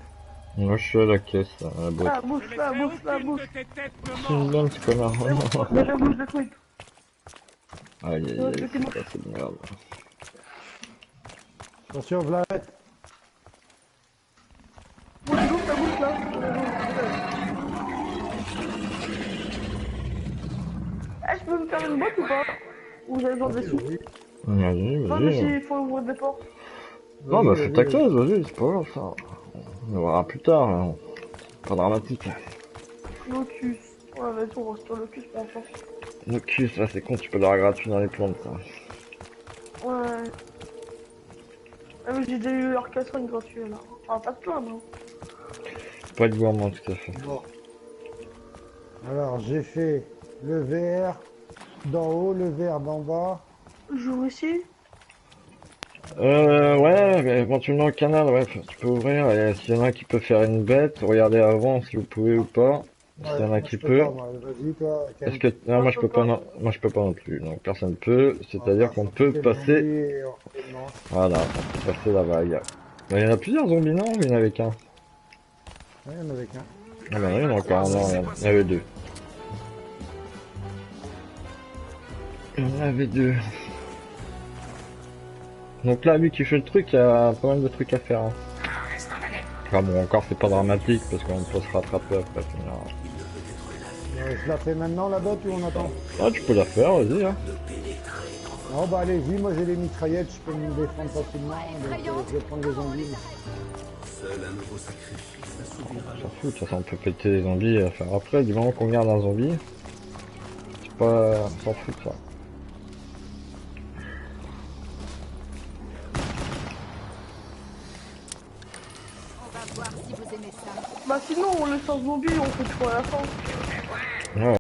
Moi je suis à la caisse, là, à la boîte. La bouche, la bouche, la bouche. de tes têtes me C'est une mord. bonne, ce connard. Mais la bouche détruite. Aïe aïe Ouais, aïe, c'était c'est moche. pas cette merde. Attention, Vlad. Moi, je loupe la bouche là. Eh, je peux me faire une boîte ou pas? Ou vous avez besoin des sous? Vas-y, Non, mais vas-y. s'il faut ouvrir des portes. Non, bah fais ta caisse, vas-y, c'est pas grave ça. On verra plus tard, là. Pas dramatique. Locus. Ouais, vas-y, on reste sur Locus pour l'instant. Locus, là c'est con, tu peux l'avoir gratuit dans les plantes, ça. Ouais. Ah, mais j'ai déjà eu Arcasson gratuit là. Enfin, pas de plein, non. Pas de gourmand, tout à fait. Bon. Alors, j'ai fait le verre d'en haut, le verre d'en bas. J'ouvre ici. Ouais, mais éventuellement le canal, ouais, tu peux ouvrir, et s'il y en a qui peut faire une bête, regardez avant si vous pouvez ou pas. S'il y en a Moi, qui je peux peut. pas, moi. Vas-y, toi. Est-ce que, non, moi je peux pas, non, moi je peux pas non plus, donc personne peut, c'est-à-dire qu'on peut passer, voilà, on peut passer la vague. Mais il y en a plusieurs zombies, non? Ou il y en avait qu'un? Ouais, il y en avait qu'un. Ah bah non, il y en a encore, non, il y en avait deux. Il y en avait deux. Donc là, lui qui fait le truc, il y a pas mal de trucs à faire. Hein. Enfin bon, encore c'est pas dramatique parce qu'on peut se rattraper après. Je la fais maintenant la botte ou on attend? Ah, tu peux la faire, vas-y. Hein. Non, bah allez-y, moi j'ai les mitraillettes, je peux me défendre facilement. Donc je vais prendre les zombies. Seul un nouveau sacrifice assouvira On s'en fout, de toute façon on peut péter les zombies et la faire après. Du moment qu'on garde un zombie, c'est pas. On s'en fout de ça. On va voir si vous aimez ça. Bah sinon on laisse un zombie, on fait tout à la fin. Ouais.